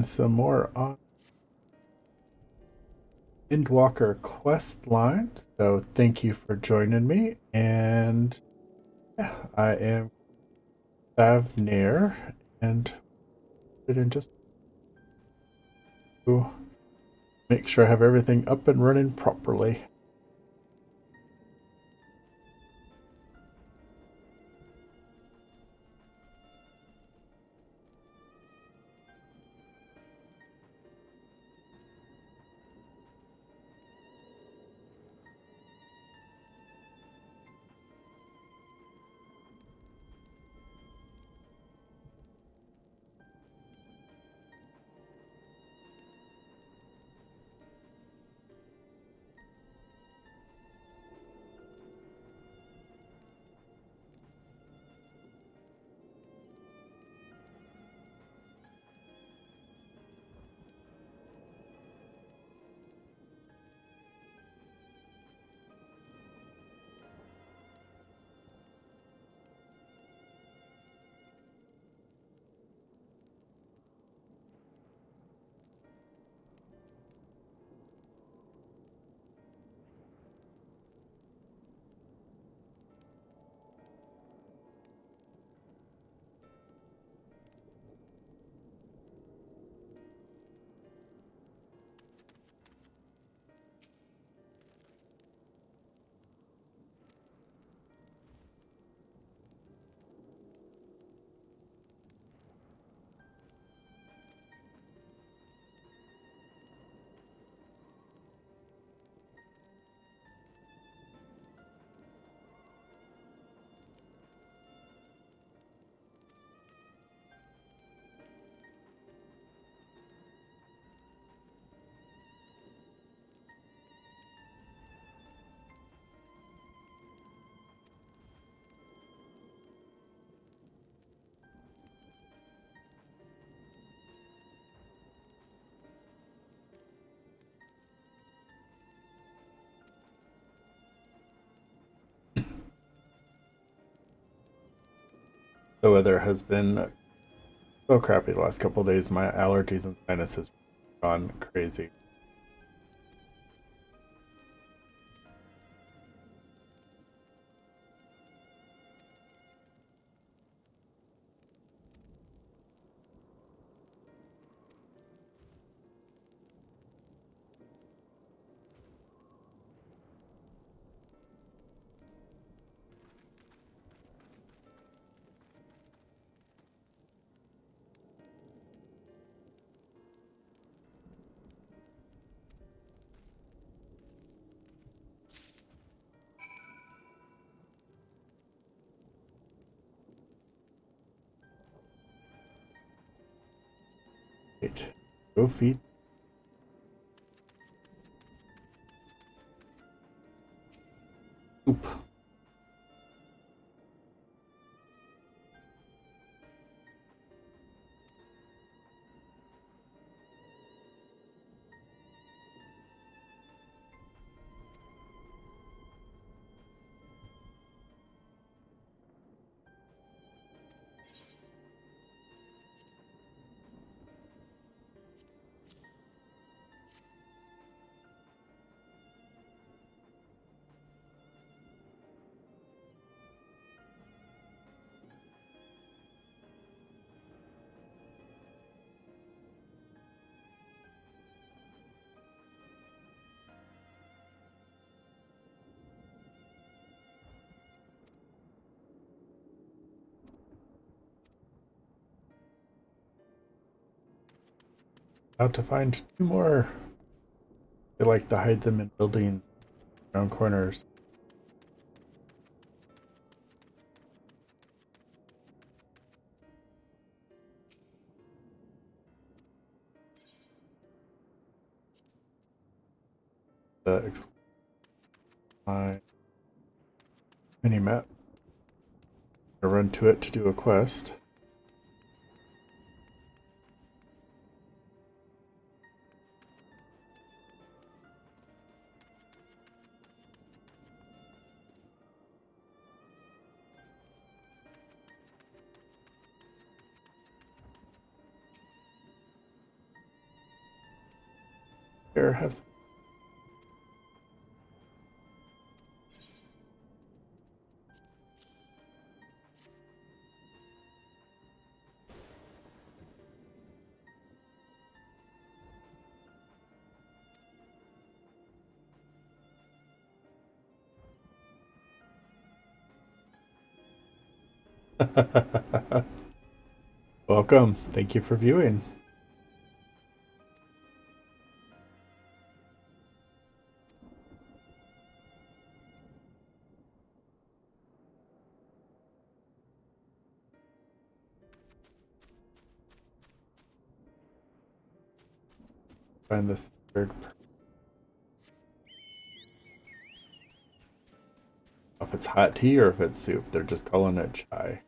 some more on Endwalker quest line. So thank you for joining me. And yeah, I am Thavnair, and just to make sure I have everything up and running properly. The weather has been so crappy the last couple of days. My allergies and sinuses have gone crazy. Wait, go feed. Oop. Out to find two more. They like to hide them in buildings around corners. The my mini map. I run to it to do a quest. Here has. Welcome. Thank you for viewing. Find this third. If it's hot tea or if it's soup, they're just calling it chai.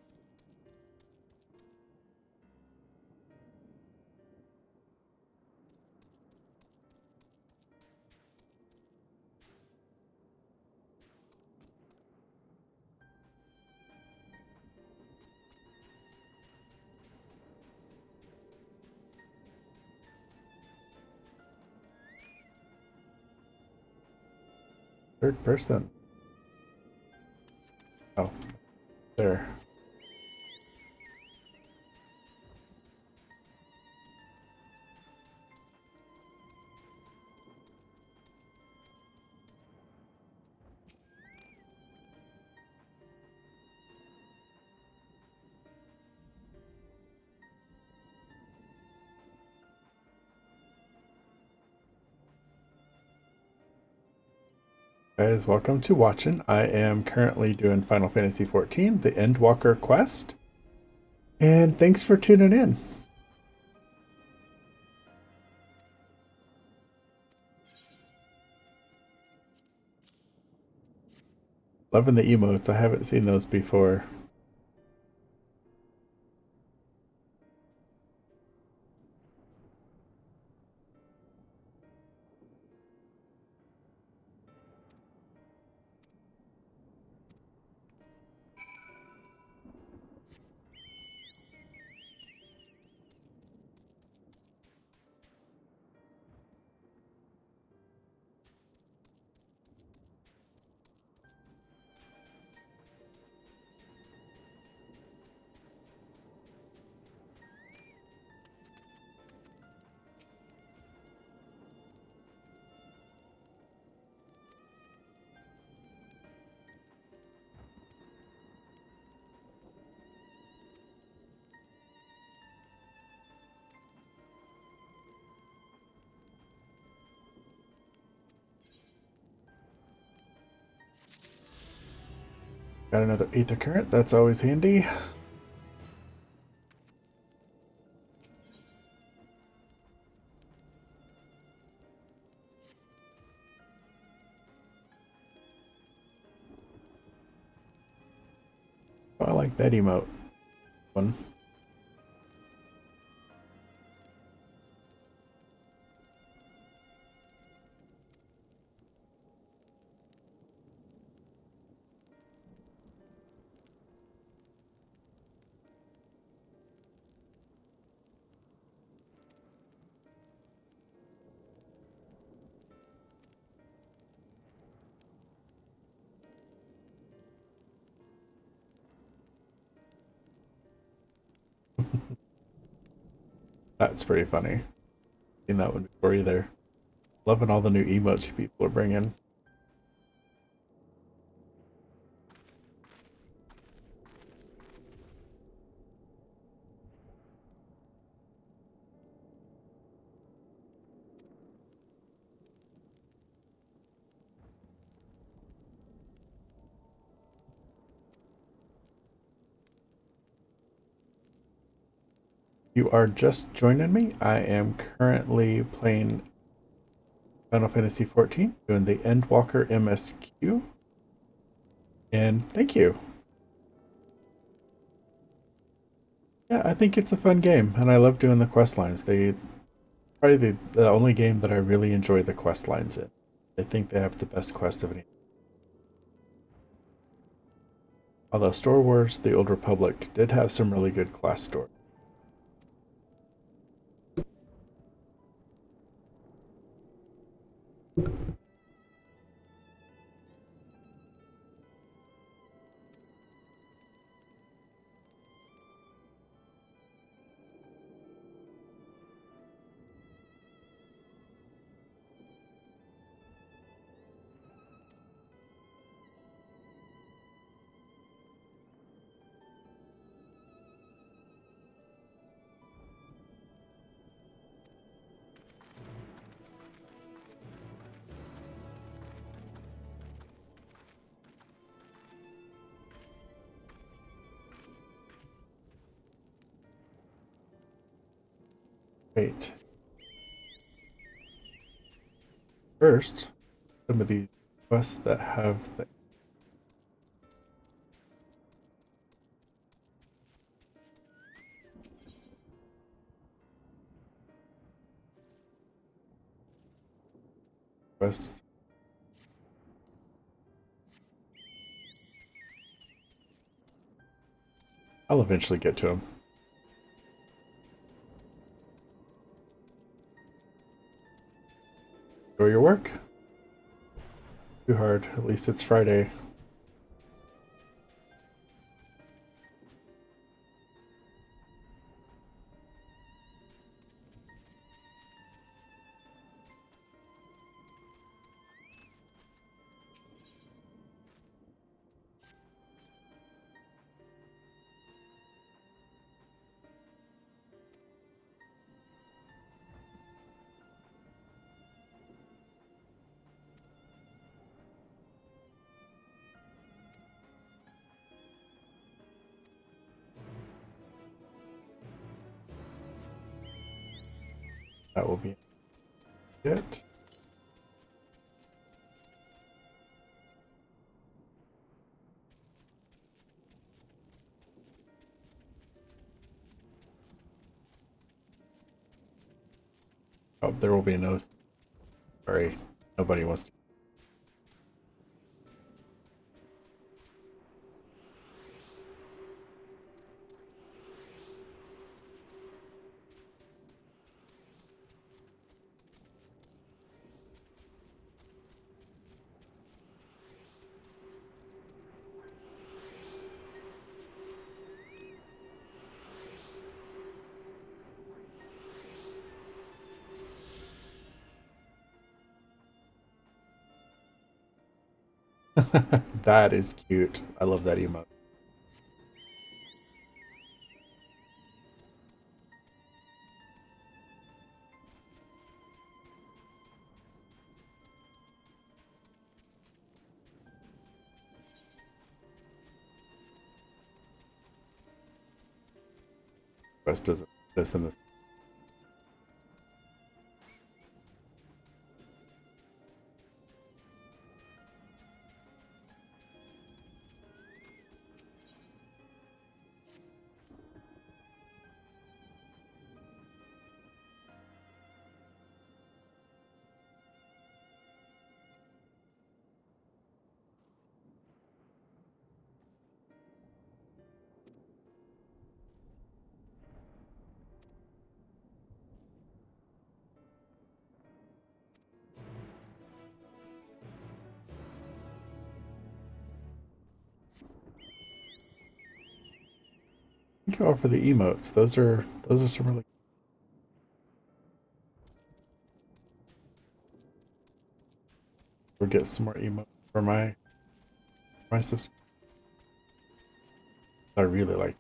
Third person. Oh, there. Guys, welcome to watching. I am currently doing Final Fantasy XIV, the Endwalker quest. And thanks for tuning in. Loving the emotes. I haven't seen those before. Got another ether current. That's always handy. Oh, I like that emote one. That's pretty funny. Seen that one before either. Loving all the new emotes people are bringing. You are just joining me. I am currently playing Final Fantasy XIV, doing the Endwalker MSQ. And thank you. Yeah, I think it's a fun game, and I love doing the quest lines. They probably the only game that I really enjoy the quest lines in. I think they have the best quest of any. Although Star Wars: The Old Republic did have some really good class story. Wait. First, some of these quests that have the quests. I'll eventually get to them. Enjoy your work. Too hard. At least it's Friday. That will be it. Oh, there will be no. Sorry, nobody wants to. That is cute. I love that emote. Quest doesn't this in this. Thank you all for the emotes. Those are some really. We'll get some more emotes for my subscribers. I really like.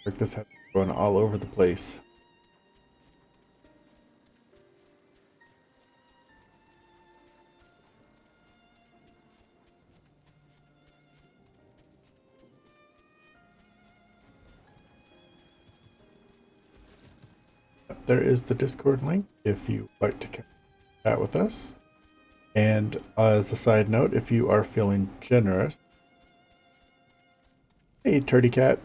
Like this going all over the place. There is the Discord link if you like to chat with us. And as a side note, if you are feeling generous, Hey, Turdy Cat.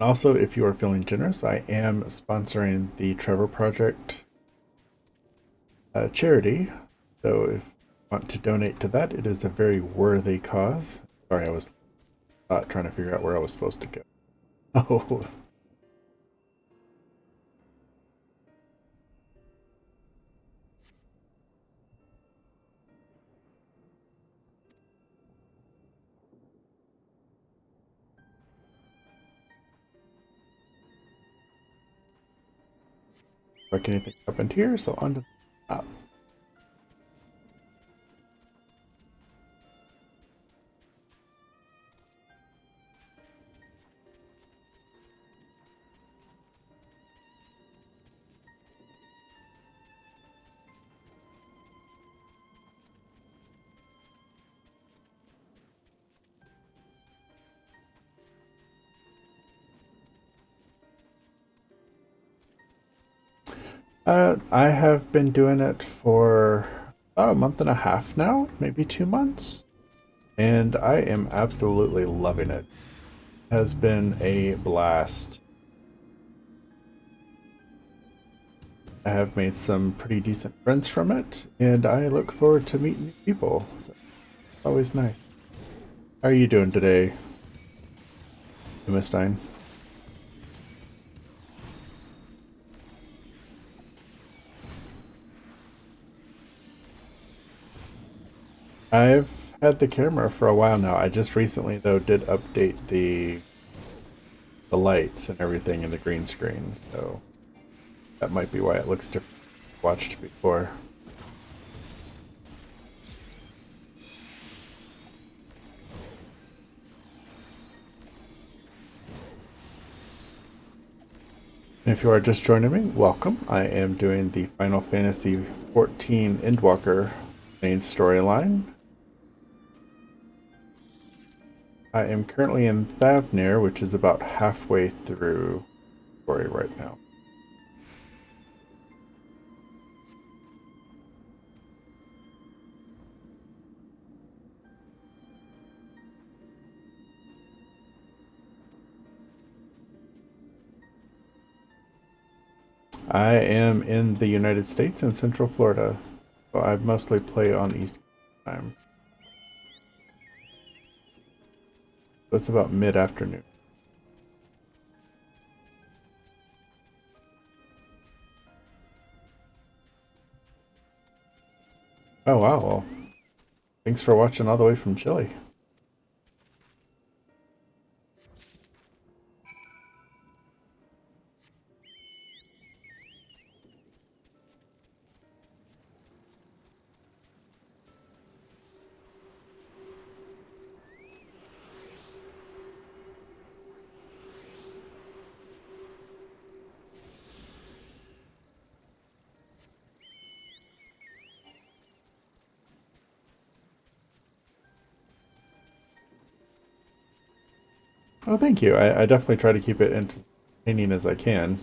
Also, if you are feeling generous, I am sponsoring the Trevor Project charity. So if you want to donate to that, it is a very worthy cause. Sorry, I was trying to figure out where I was supposed to go. Oh, like anything happened here, so on to the top. I have been doing it for about a month and a half now, maybe 2 months, and I am absolutely loving it. It has been a blast. I have made some pretty decent friends from it, and I look forward to meeting new people. So it's always nice. How are you doing today, Stein? I've had the camera for a while now. I just recently, though, did update the lights and everything in the green screen, so that might be why it looks different than I've watched before. If you are just joining me, welcome. I am doing the Final Fantasy XIV Endwalker main storyline. I am currently in Thavnair, which is about halfway through the story right now. I am in the United States in Central Florida, so I mostly play on East Coast time. So it's about mid-afternoon. Oh wow, well, thanks for watching all the way from Chile. Oh, thank you. I definitely try to keep it entertaining as I can.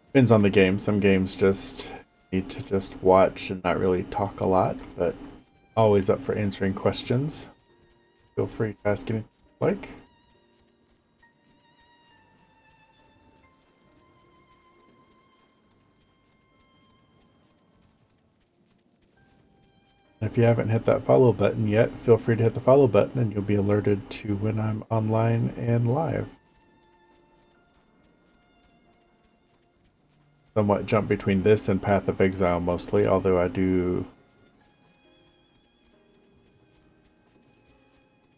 Depends on the game. Some games just need to just watch and not really talk a lot, but always up for answering questions. Feel free to ask anything you like. If you haven't hit that follow button yet, feel free to hit the follow button and you'll be alerted to when I'm online and live. Somewhat jump between this and Path of Exile mostly, although I do...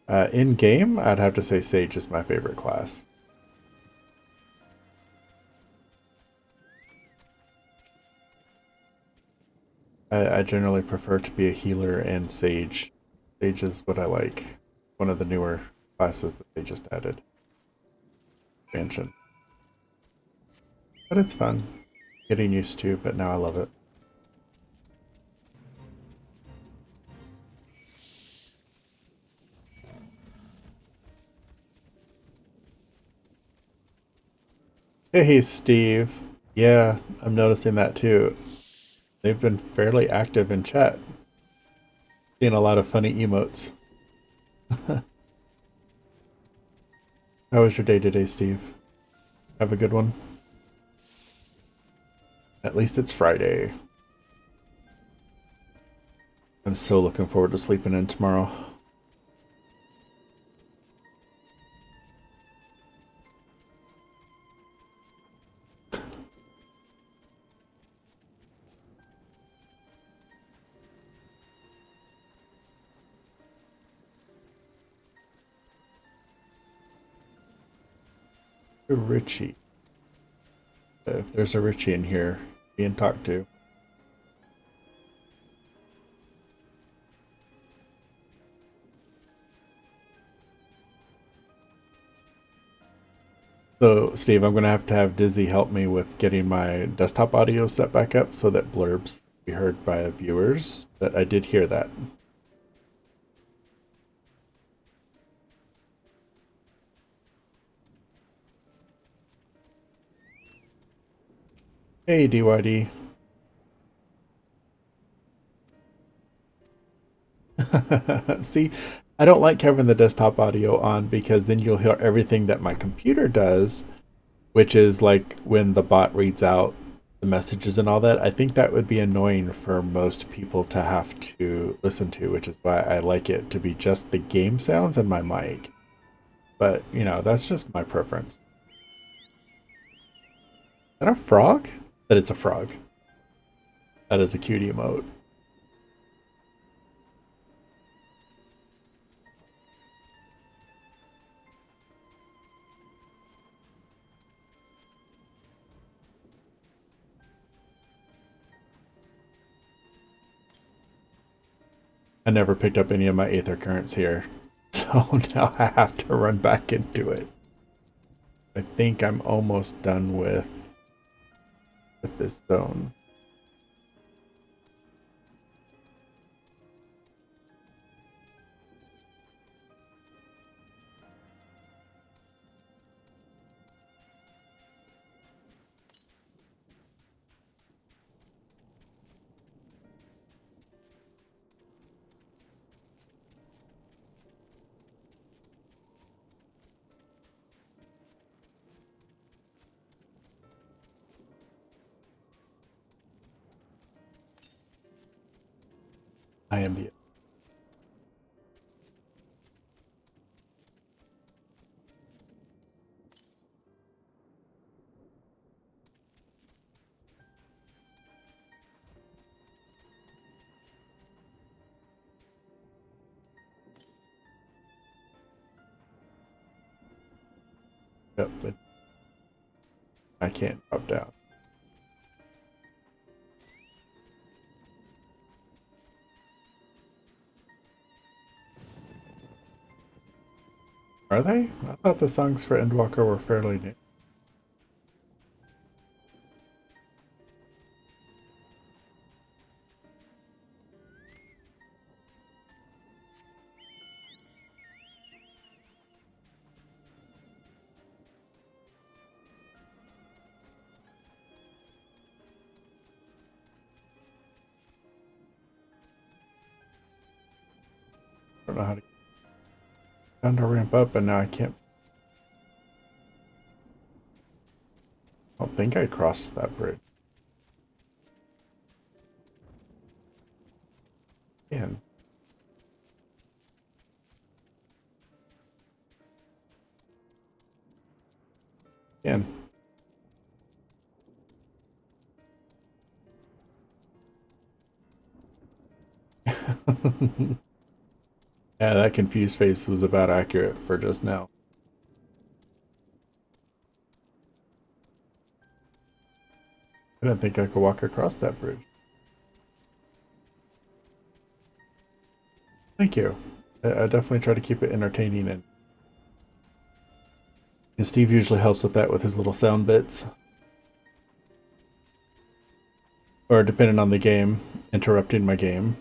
in-game, I'd have to say Sage is my favorite class. I generally prefer to be a healer and Sage. Sage is what I like. One of the newer classes that they just added. Expansion. But it's fun. Getting used to, but now I love it. Hey, Steve. Yeah, I'm noticing that too. They've been fairly active in chat. Seeing a lot of funny emotes. How was your day today, Steve? Have a good one. At least it's Friday. I'm so looking forward to sleeping in tomorrow. Richie. If there's a Richie in here, being talked to. So, Steve, I'm going to have Dizzy help me with getting my desktop audio set back up so that blurbs be heard by viewers. But I did hear that. Hey, DYD. See, I don't like having the desktop audio on because then you'll hear everything that my computer does, which is like when the bot reads out the messages and all that. I think that would be annoying for most people to have to listen to, which is why I like it to be just the game sounds and my mic. But, you know, that's just my preference. Is that a frog? That is a frog. That is a cute emote. I never picked up any of my Aether currents here. So now I have to run back into it. I think I'm almost done with this zone. I am the. Yep, but I can't drop down. Are they? I thought the songs for Endwalker were fairly new. I don't know how to get down to ramp up, and now I can't. I don't think I crossed that bridge. And and yeah, that confused face was about accurate for just now. I didn't think I could walk across that bridge. Thank you. I definitely try to keep it entertaining, and Steve usually helps with that with his little sound bits. Or depending on the game, interrupting my game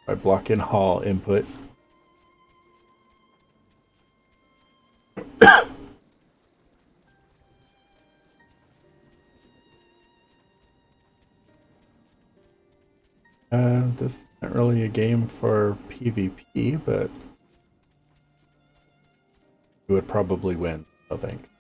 by blocking hall input. This isn't really a game for PvP, but we would probably win. So thanks.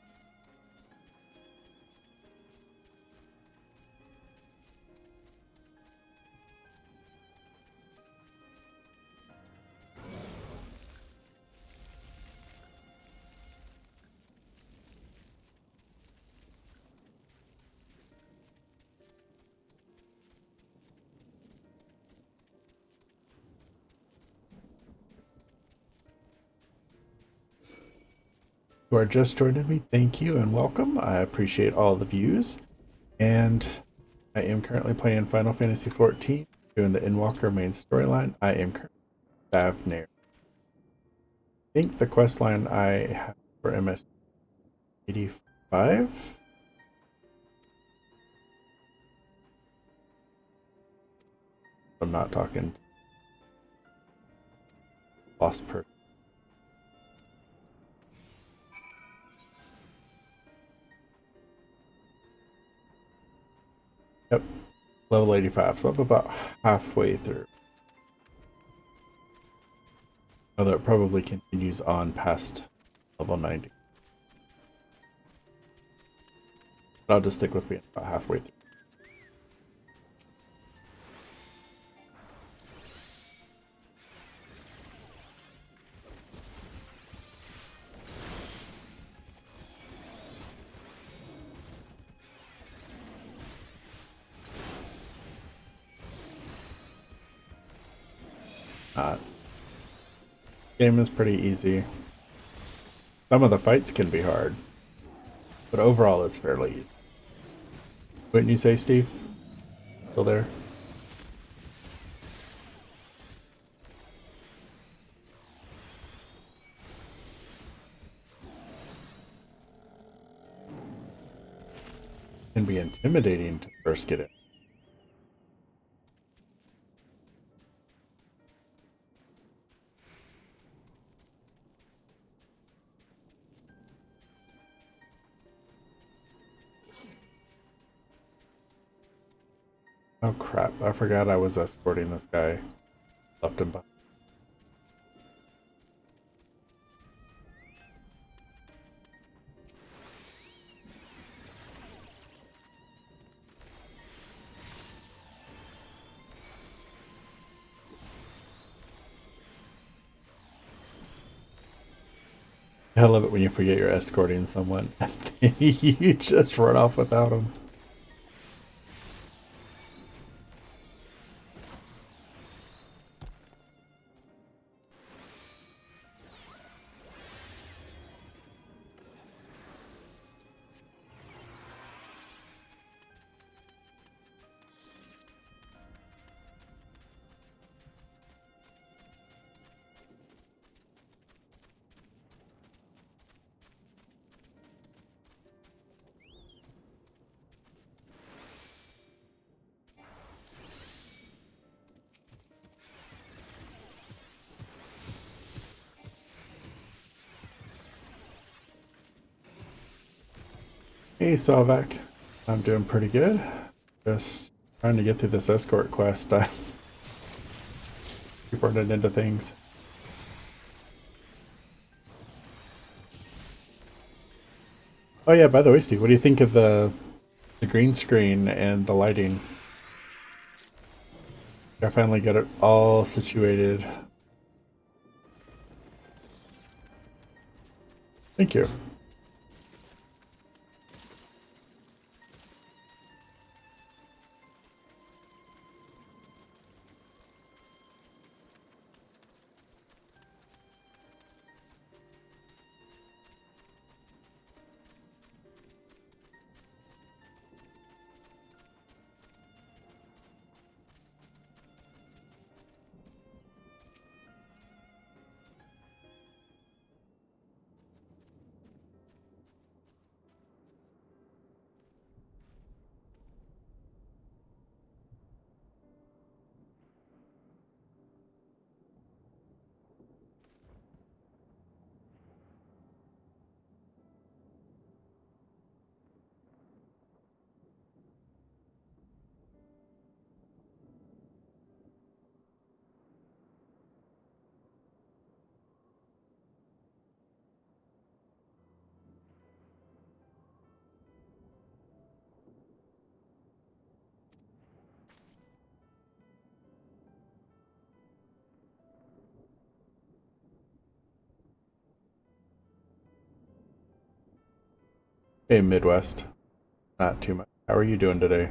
Who are just joining me, thank you and welcome. I appreciate all the views. And I am currently playing Final Fantasy XIV, doing the Endwalker main storyline. I am currently Thavnair. I think the quest line I have for MSQ I'm not talking lost person. Yep, level 85, so I'm about halfway through. Although it probably continues on past level 90. But I'll just stick with being about halfway through. Game is pretty easy. Some of the fights can be hard, but overall it's fairly easy. Wouldn't you say, Steve? Still there? Can be intimidating to first get in. Oh crap, I forgot I was escorting this guy. Left him behind. I love it when you forget you're escorting someone and you just run off without them. Hey Salvac, I'm doing pretty good. Just trying to get through this escort quest. I keep running into things. Oh yeah, by the way, Steve, what do you think of the green screen and the lighting? I finally got it all situated. Thank you. Hey, Midwest. Not too much. How are you doing today?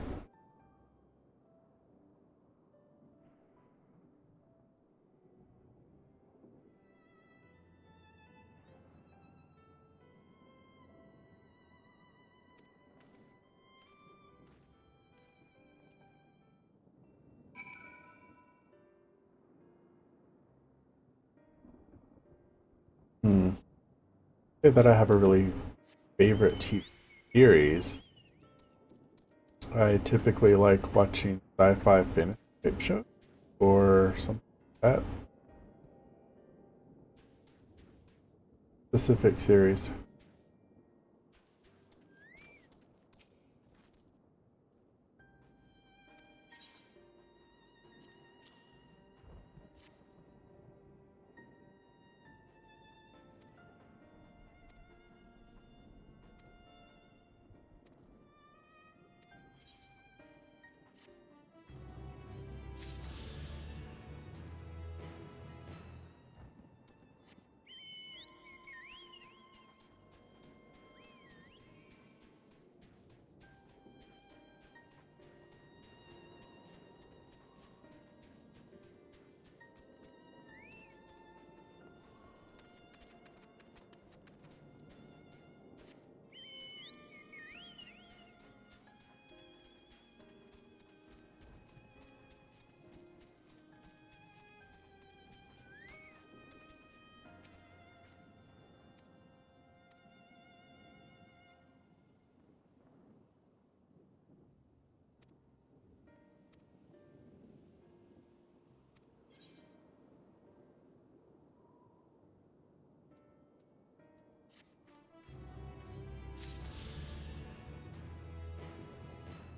Hmm. Say that I have a really favorite TV series. I typically like watching sci-fi fantasy type shows or something like that. Specific series.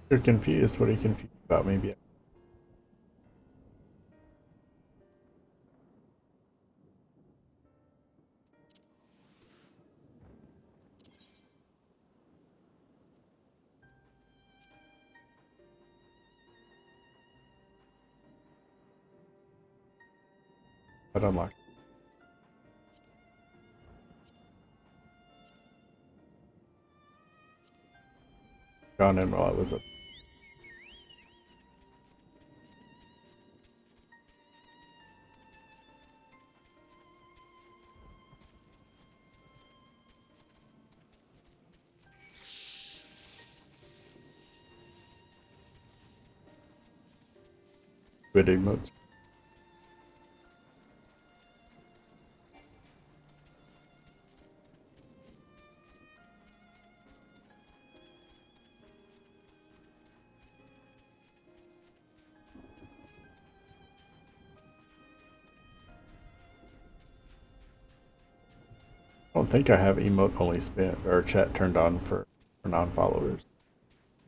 You're confused. What are you confused about? Maybe. But unlocked. Gone in while I was up. Good emotes. I don't think I have emote only spam or chat turned on for non-followers.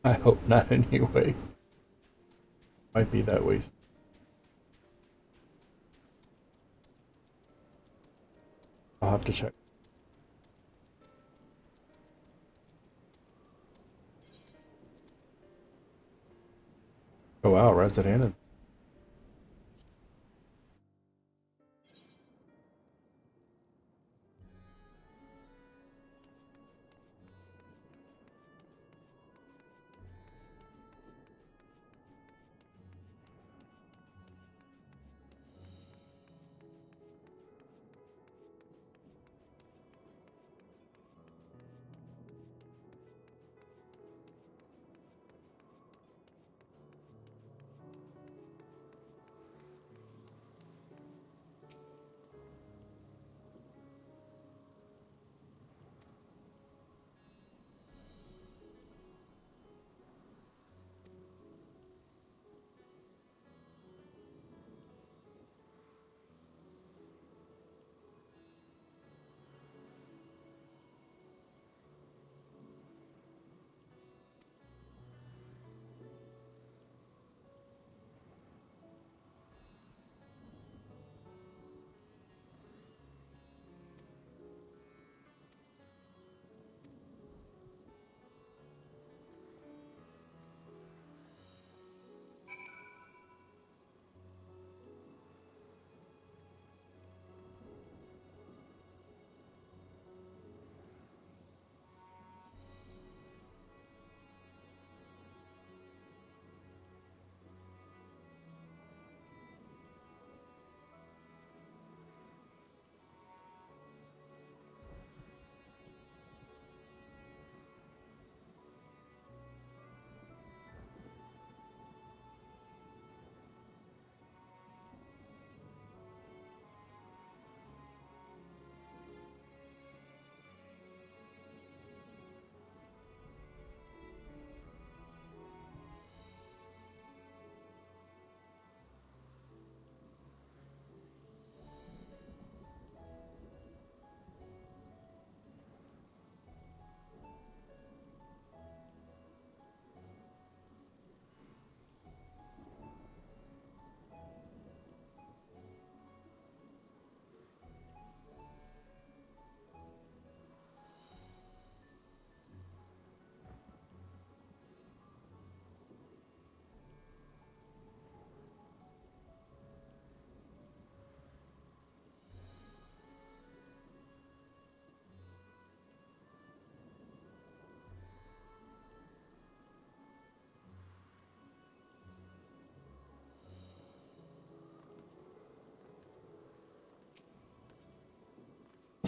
I hope not anyway. Might be that way. I'll have to check. Oh wow, Resident is.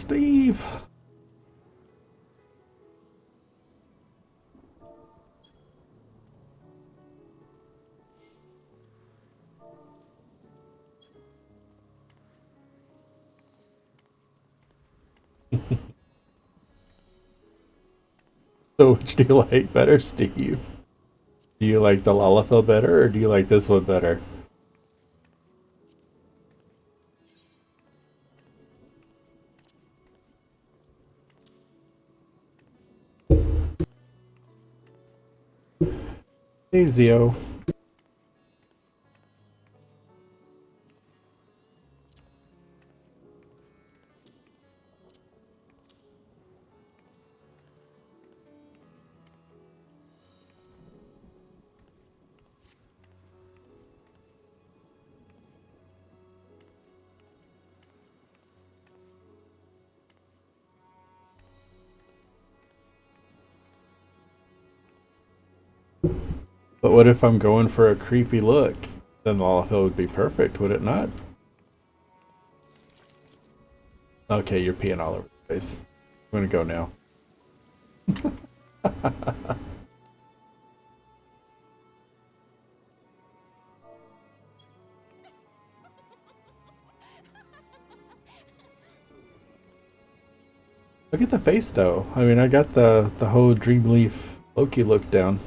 Steve! So which do you like better, Steve? Do you like the Lalafell better, or do you like this one better? Hey, Zio. But what if I'm going for a creepy look? Then Lalafell would be perfect, would it not? Okay, you're peeing all over the place. I'm gonna go now. Look at the face, though. I mean, I got the whole Dreamleaf Loki look down.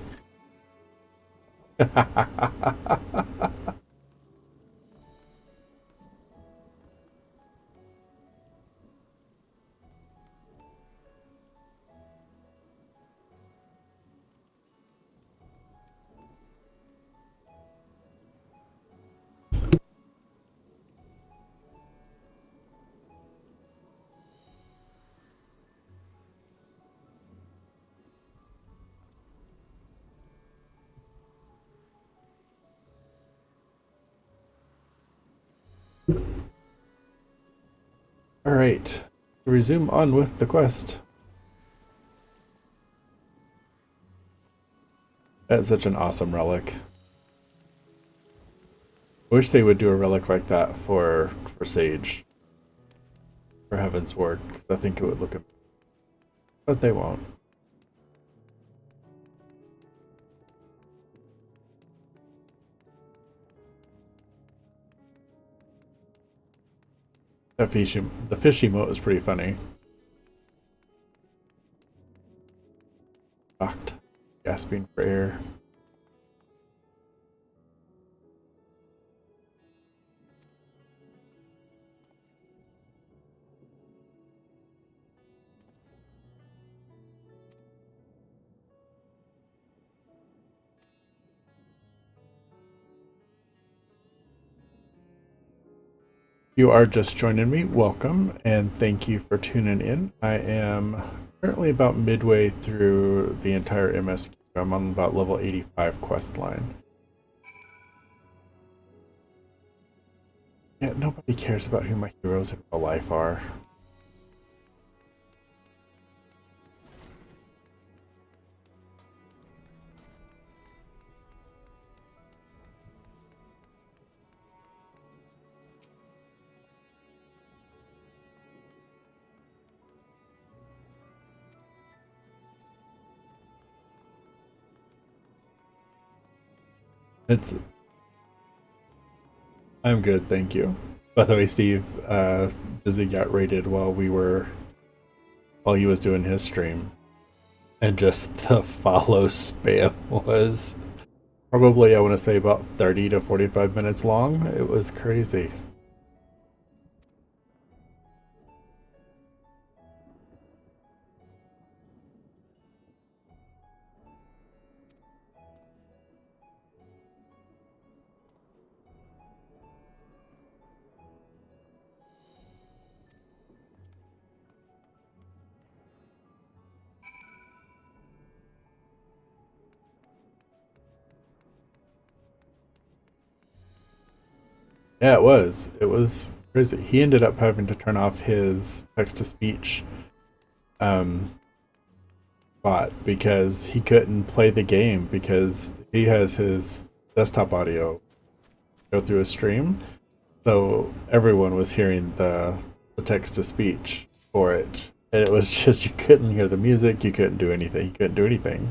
All right, resume on with the quest. That's such an awesome relic. I wish they would do a relic like that for Sage, for Heaven's Ward, because I think it would look. But they won't. The fish emote is pretty funny. Shocked, gasping for air. You are just joining me, welcome, and thank you for tuning in. I am currently about midway through the entire MSQ. I'm on about level 85 quest line. Yeah, nobody cares about who my heroes in real life are. It's I'm good, thank you. By the way, Steve, Dizzy got raided while he was doing his stream, and just the follow spam was probably, I want to say, about 30 to 45 minutes long. It was crazy. Yeah, it was. It was crazy. He ended up having to turn off his text to speech um, bot because he couldn't play the game because he has his desktop audio go through a stream. So everyone was hearing the text to speech for it. And it was just, you couldn't hear the music, you couldn't do anything, you couldn't do anything.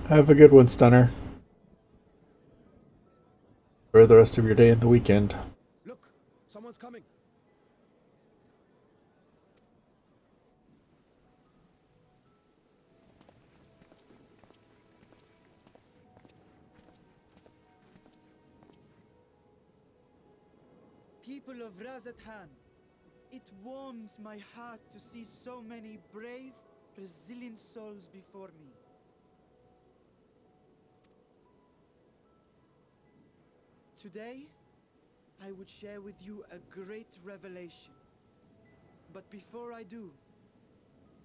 Have a good one, Stunner. For the rest of your day and the weekend. Look, someone's coming. People of Razathan, it warms my heart to see so many brave, resilient souls before me. Today, I would share with you a great revelation. But before I do,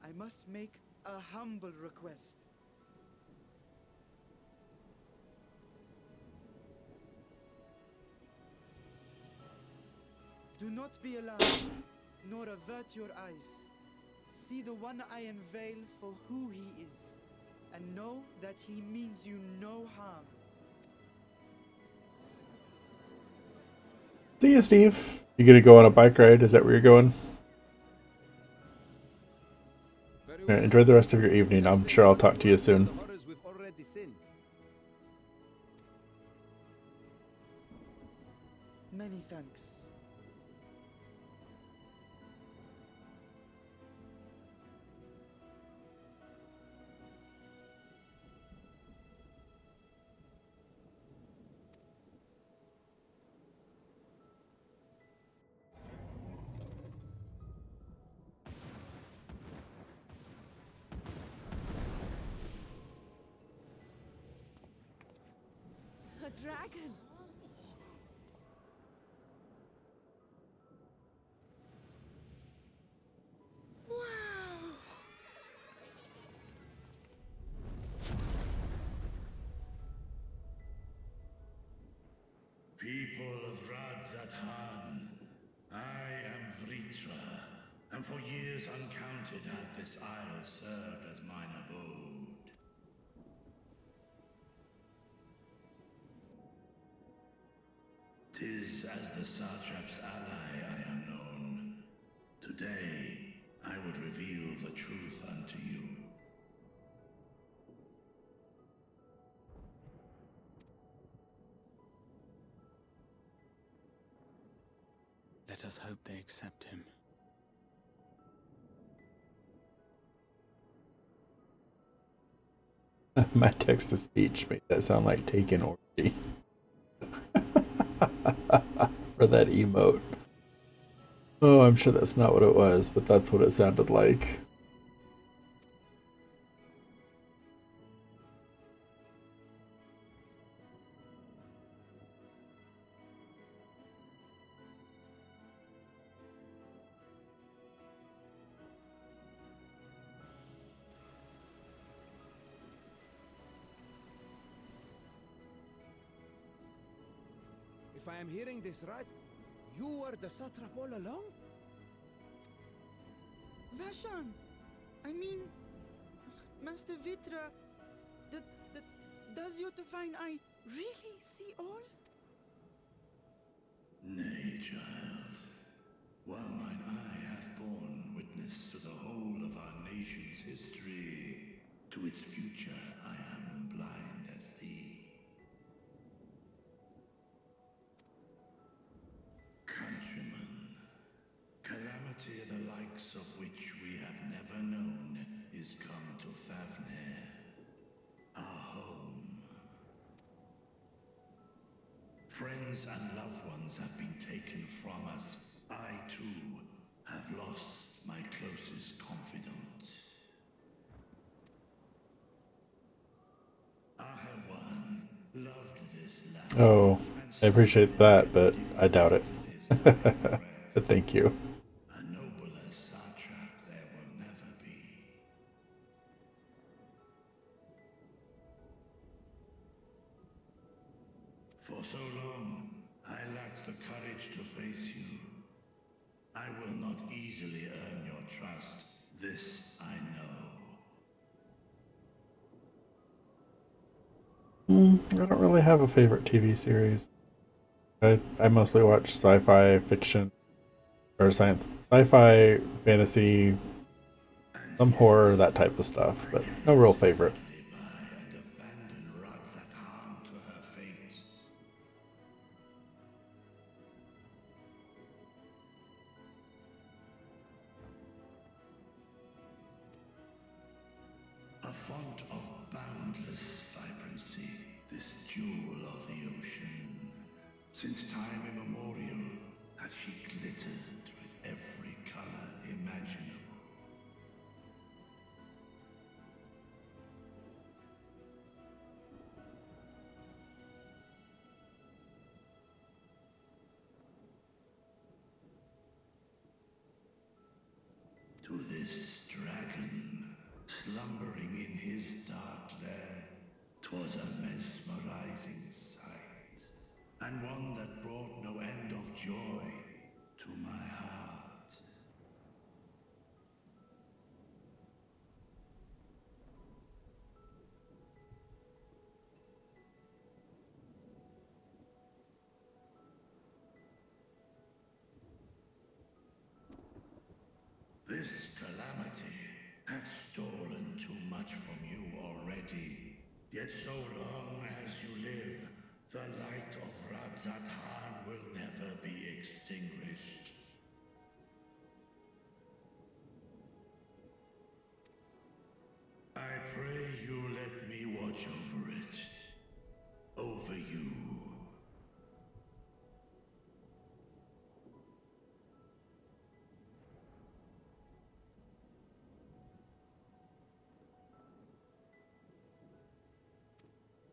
I must make a humble request. Do not be alarmed, nor avert your eyes. See the one I unveil for who he is, and know that he means you no harm. See you, Steve. You gonna go on a bike ride? Is that where you're going? Enjoy the rest of your evening. I'm sure I'll talk to you soon. Many thanks. A dragon! Wow! People of Radzathan, I am Vritra, and for years uncounted hath this isle served as mine abode. Tis as the Satrap's ally I am known. Today, I would reveal the truth unto you. Let us hope they accept him. My text-to-speech made that sound like taken orgy. For that emote. Oh, I'm sure that's not what it was, but that's what it sounded like. If I am hearing this right, you were the satrap all along? Vashan! I mean, Master Vitra, does your divine eye really see all? Nay, child. While mine eye hath borne witness to the whole of our nation's history, to its future I am blind as thee. Countrymen, calamity the likes of which we have never known is come to Thavnair, our home. Friends and loved ones have been taken from us. I, too, have lost my closest confidant. Ahawan loved this land. Oh, I appreciate that, but I doubt it. But thank you. A nobler satrap there will never be. For so long, I lacked the courage to face you. I will not easily earn your trust. This I know. I don't really have a favorite TV series. I mostly watch sci-fi fiction or sci-fi, fantasy, And some yet, horror, that type of stuff, I but no cannot real favorite. quietly buy and abandon Ratzatan to her fate. A font of boundless vibrancy, this jewel of the ocean. Since time immemorial, has she glittered with every color imaginable. To this dragon, slumbering in his dark lair, 'twas a mesmerizing sight, and one that brought no end of joy to my heart. This calamity hath stolen too much from you already. Yet so long as you live, the light of Radzatan will never be extinguished. I pray you let me watch over it. Over you.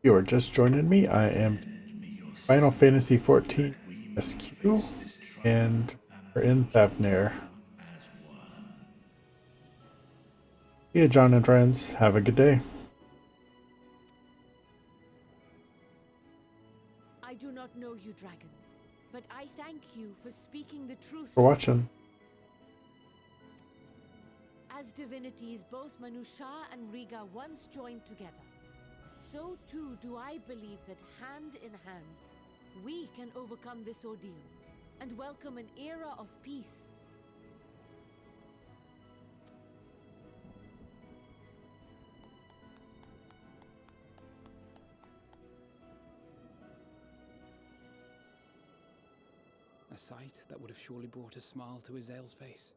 You are just joining me. I am Lend me your Final strength, Fantasy that 14 we may MSQ, face this trial and and we're in those to Thavnair. come as one. Yeah, John and friends, have a good day. I do not know you, dragon, but I thank you for speaking the truth For to watching. us. As divinities, both Manusha and Riga once joined together. So too do I believe that hand in hand, we can overcome this ordeal and welcome an era of peace. A sight that would have surely brought a smile to Azael's face.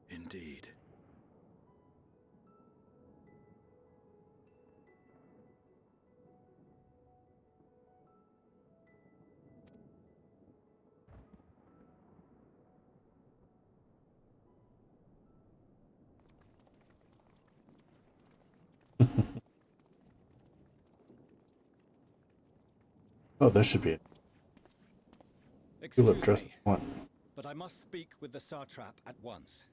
Indeed. Oh, this should be a tulip Excuse dress me, I want. but I must speak with the Satrap at once.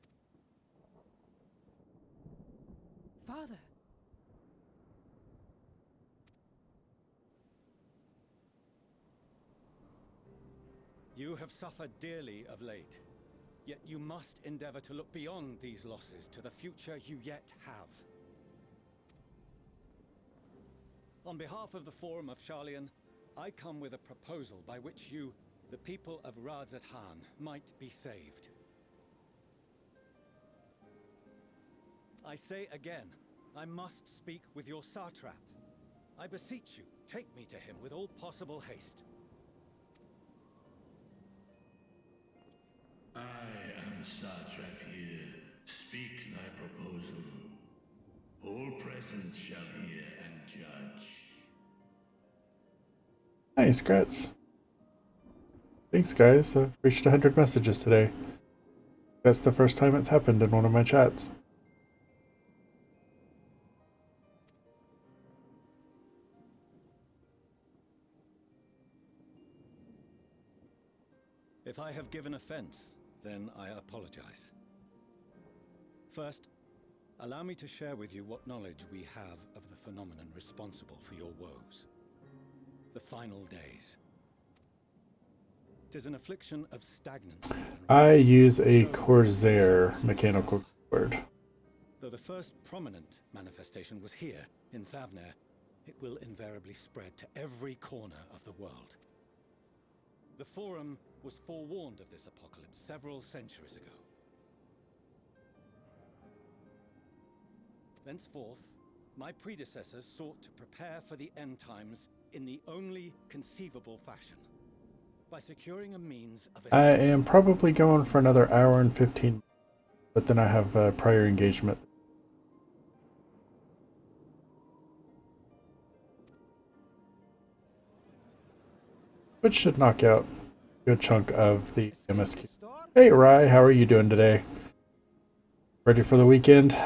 Father, You have suffered dearly of late, yet you must endeavor to look beyond these losses to the future you yet have. On behalf of the Forum of Sharlayan, I come with a proposal by which you, the people of Radzatan, might be saved. I say again, I must speak with your Satrap. I beseech you, take me to him with all possible haste. I am Satrap here. Speak thy proposal. All present shall hear and judge. Nice, Grats. Thanks, guys. I've reached 100 messages today. That's the first time it's happened in one of my chats. If I have given offense, then I apologize. First, allow me to share with you what knowledge we have of the phenomenon responsible for your woes. the final days. 'Tis an affliction of stagnancy. I use a Corsair mechanical cord. Though the first prominent manifestation was here, in Thavnair, it will invariably spread to every corner of the world. The Forum was forewarned of this apocalypse several centuries ago. Thenceforth, my predecessors sought to prepare for the end times in the only conceivable fashion, by securing a means of I am probably going for another hour and 15, but then I have a prior engagement. Which should knock out a good chunk of the MSQ. Hey Rye, how are you doing today? Ready for the weekend?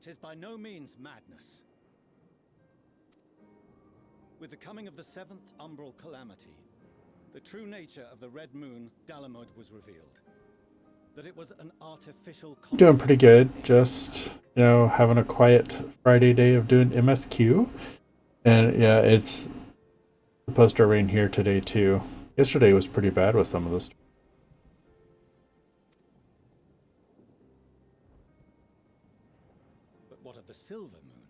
'Tis by no means madness. With the coming of the 7th umbral calamity, the true nature of the Red Moon, Dalamud, was revealed. That it was an artificial... Doing pretty good. Just, you know, having a quiet Friday day of doing MSQ. And yeah, it's supposed to rain here today too. Yesterday was pretty bad with some of this. But what of the Silver Moon?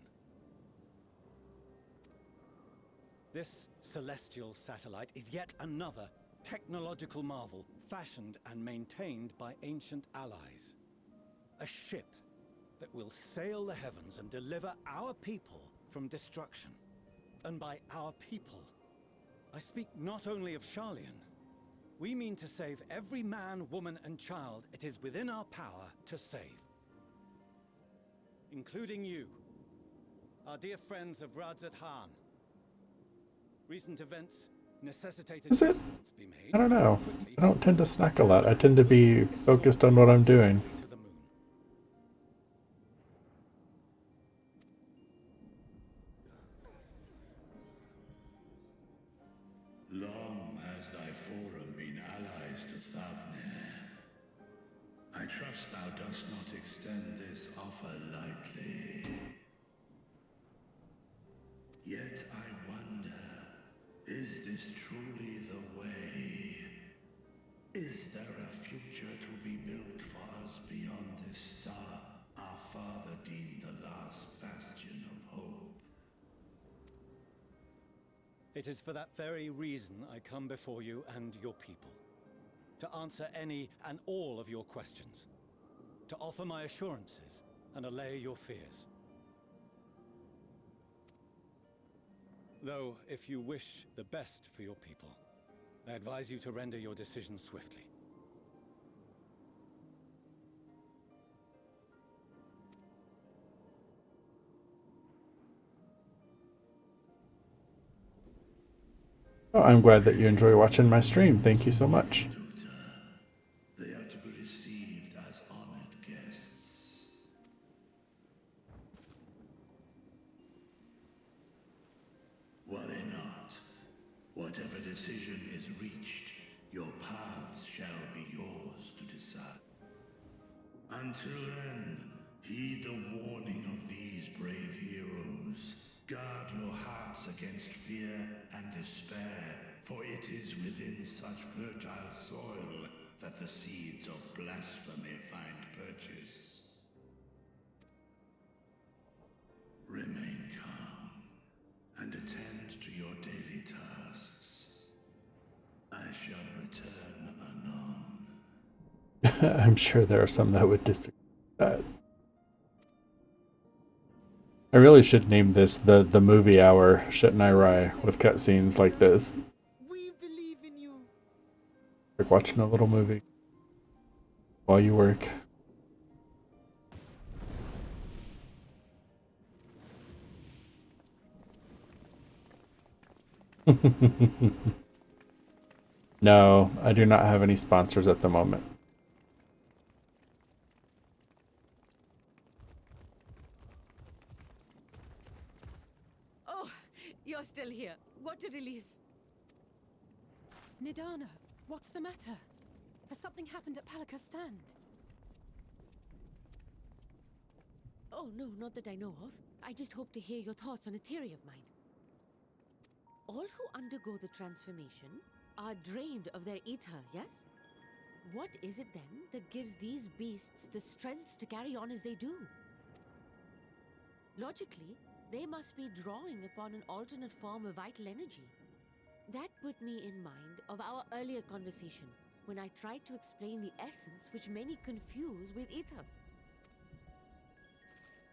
This celestial satellite is yet another technological marvel fashioned and maintained by ancient allies. A ship that will sail the heavens and deliver our people from destruction. And by our people, I speak not only of Sharlayan. We mean to save every man, woman, and child it is within our power to save. Including you, our dear friends of Radzat Han. Recent events necessitated Is it? adjustments be made. I don't know. I don't tend to snack a lot. I tend to be focused on what I'm doing. To the moon. Long has thy forum been allies to Thavnair. I trust thou dost not extend this offer lightly. Yet I wonder, is this truly the way? Is there a future to be built for us beyond this star our father deemed the last bastion of hope? It is for that very reason I come before you and your people. To answer any and all of your questions. To offer my assurances and allay your fears. Though, if you wish the best for your people, I advise you to render your decision swiftly. Oh, I'm glad that you enjoy watching my stream. Thank you so much. They are to be received as honored guests. Worry not. Whatever decision is reached, your paths shall be yours to decide. Until then, heed the warning of these brave heroes. Guard your hearts against fear and despair, for it is within such fertile soil that the seeds of blasphemy find purchase. Remain calm and attend to your daily tasks. I shall return anon. I'm sure there are some that would disagree with that. I really should name this the movie hour, shouldn't I, Rye, with cutscenes like this. We believe in you. Like watching a little movie while you work. No, I do not have any sponsors at the moment. Oh, you're still here. What a relief. Nidana, what's the matter? Has something happened at Palaka's stand? Oh, no, not that I know of. I just hope to hear your thoughts on a theory of mine. All who undergo the transformation are drained of their ether, yes? What is it then that gives these beasts the strength to carry on as they do? Logically, they must be drawing upon an alternate form of vital energy. That put me in mind of our earlier conversation, when I tried to explain the essence which many confuse with ether.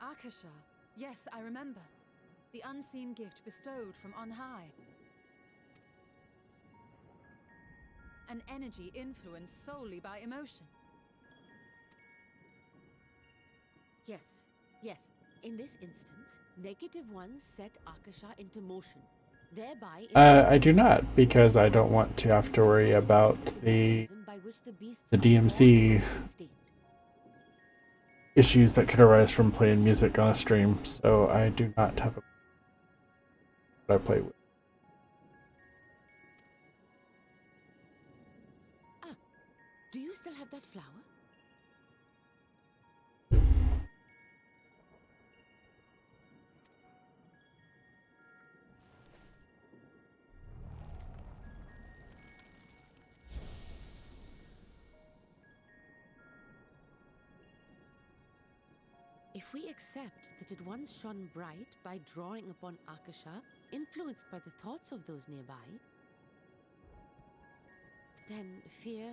Akasha. Yes, I remember. The unseen gift bestowed from on high. An energy influenced solely by emotion. Yes, yes. In this instance, negative ones set Akasha into motion, thereby... I do not, because I don't want to have to worry about the DMC issues that could arise from playing music on a stream, so I do not have a what I play with. Ah, do you still have that flower? If we accept that it once shone bright by drawing upon Akasha, influenced by the thoughts of those nearby, then fear,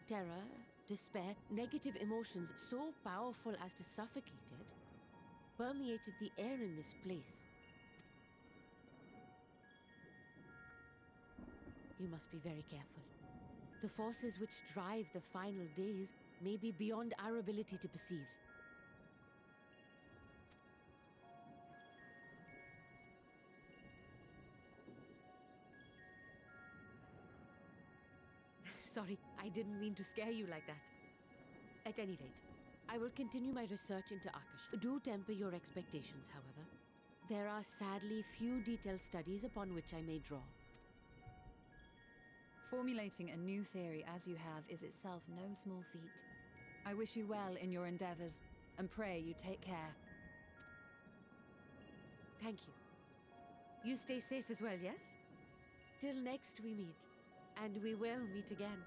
terror, despair, negative emotions so powerful as to suffocate it, permeated the air in this place. You must be very careful. The forces which drive the final days may be beyond our ability to perceive. Sorry, I didn't mean to scare you like that. At any rate, I will continue my research into Akasha. Do temper your expectations, however. There are sadly few detailed studies upon which I may draw. Formulating a new theory as you have is itself no small feat. I wish you well in your endeavors, and pray you take care. Thank you. You stay safe as well, yes? Till next we meet. And we will meet again.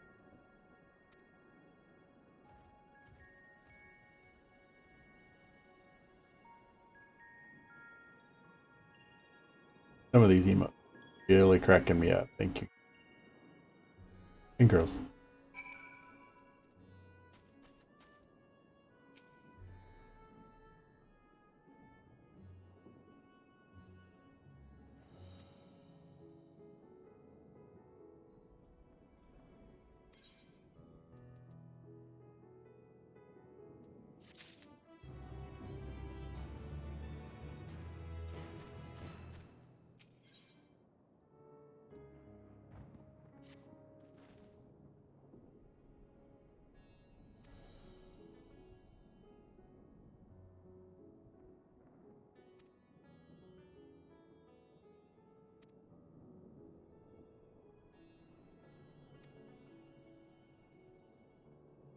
Some of these emotes really cracking me up. Thank you. And girls.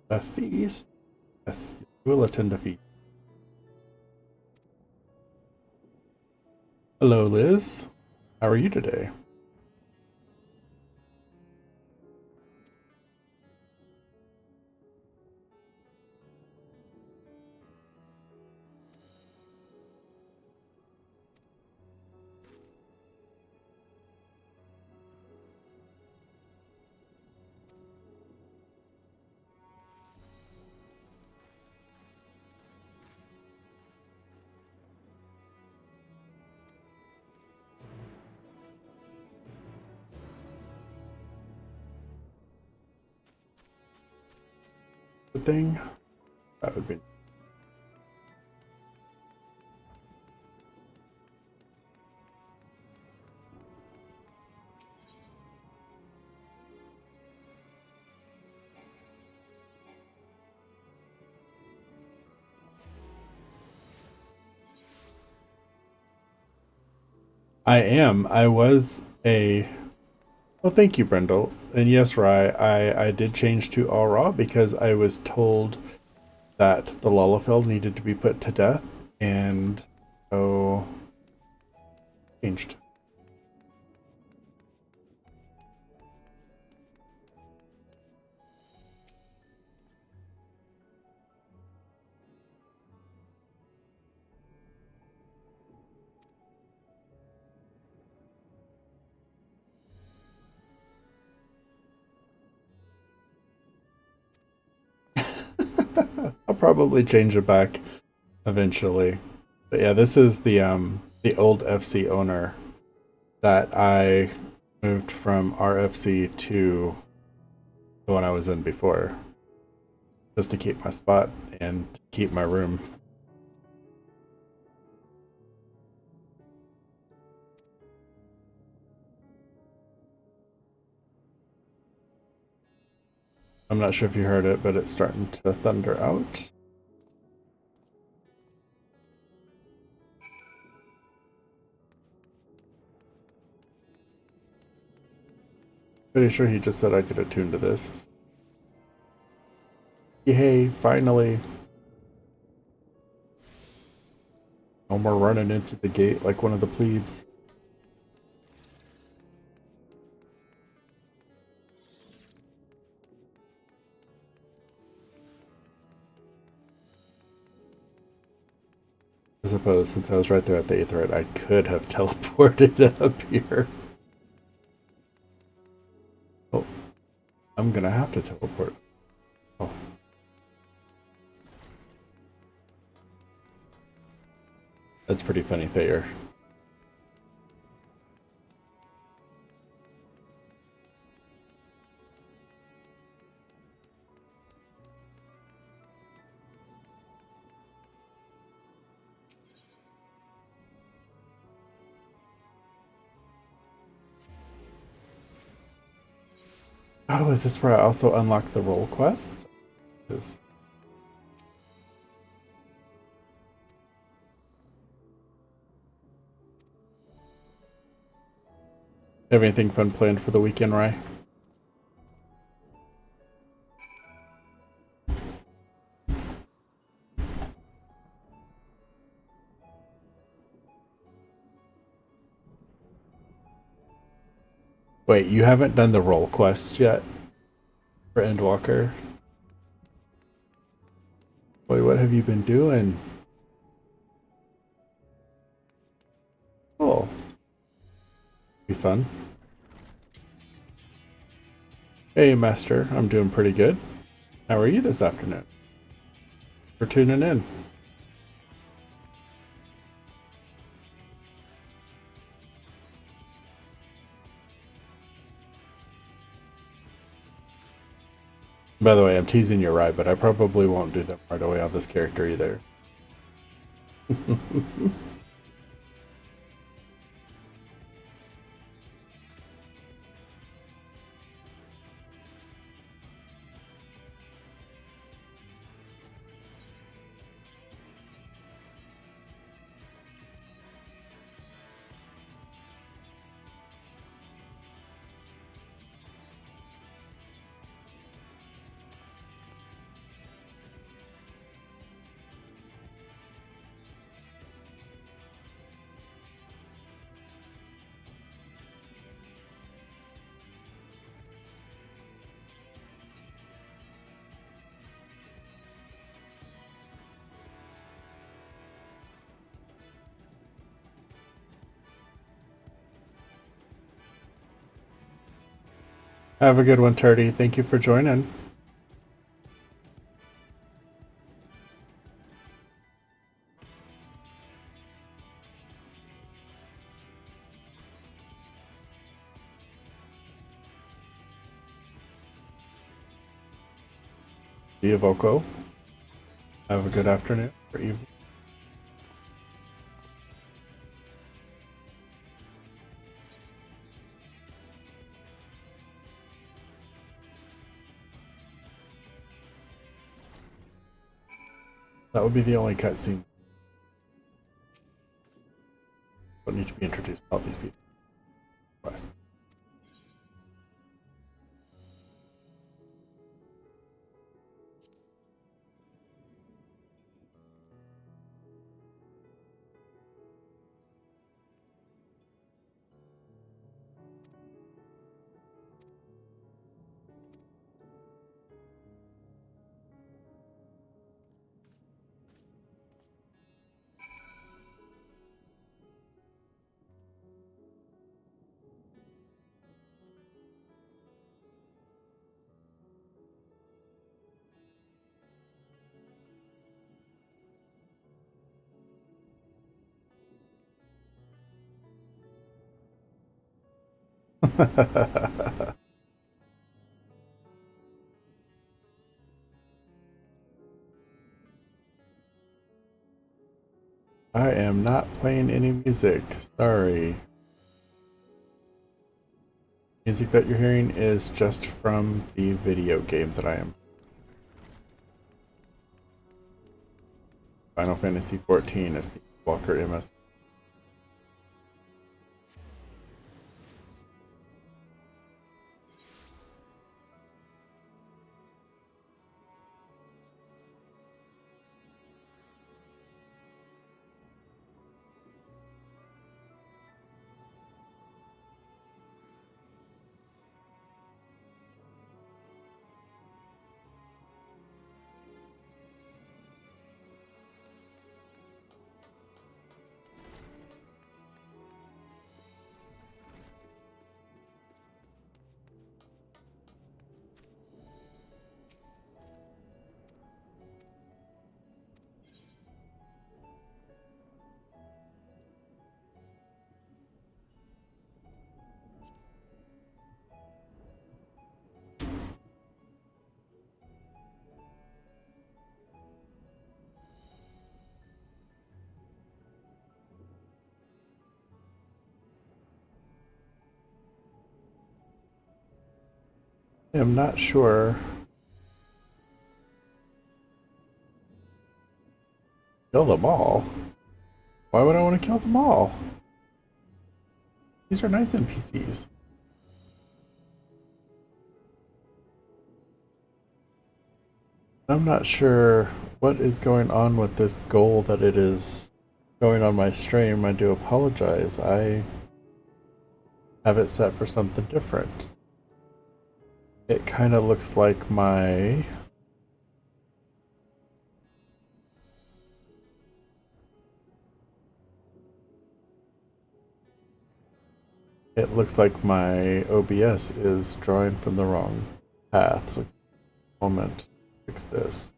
A feast? Yes, we'll attend a feast. Hello, Liz. How are you today? The thing? That would be... I am. I was a... Oh, thank you, Brendel. And yes, Rye, I did change to all raw because I was told that the Lullafell needed to be put to death, and go changed. I'll probably change it back eventually. But yeah, this is the old FC owner that I moved from RFC to the one I was in before, just to keep my spot and keep my room. I'm not sure if you heard it, but it's starting to thunder out. Pretty sure he just said I could attune to this. Yay, finally. No more running into the gate like one of the plebes. I suppose since I was right there at the Aetheryte, I could have teleported up here. Oh, I'm gonna have to teleport. Oh. That's pretty funny, Thayer. Oh, is this where I also unlock the role quests? Have anything fun planned for the weekend, Rye? Wait, you haven't done the role quest yet for Endwalker? Boy, what have you been doing? Cool. Be fun. Hey, Master. I'm doing pretty good. How are you this afternoon? For tuning in. By the way, I'm teasing you, right, but I probably won't do them right away on this character either. Have a good one, Turdy. Thank you for joining. See you, Voco. Have a good afternoon or evening. That would be the only cutscene. Don't need to be introduced to all these people. Quests. I am not playing any music. Sorry. Music that you're hearing is just from the video game that I am. Final Fantasy XIV is the Endwalker MSQ. I'm not sure. Kill them all? Why would I want to kill them all? These are nice NPCs. I'm not sure what is going on with this goal that it is showing on my stream. I do apologize. I have it set for something different. It kind of looks like my... It looks like my OBS is drawing from the wrong path. So, moment, fix this.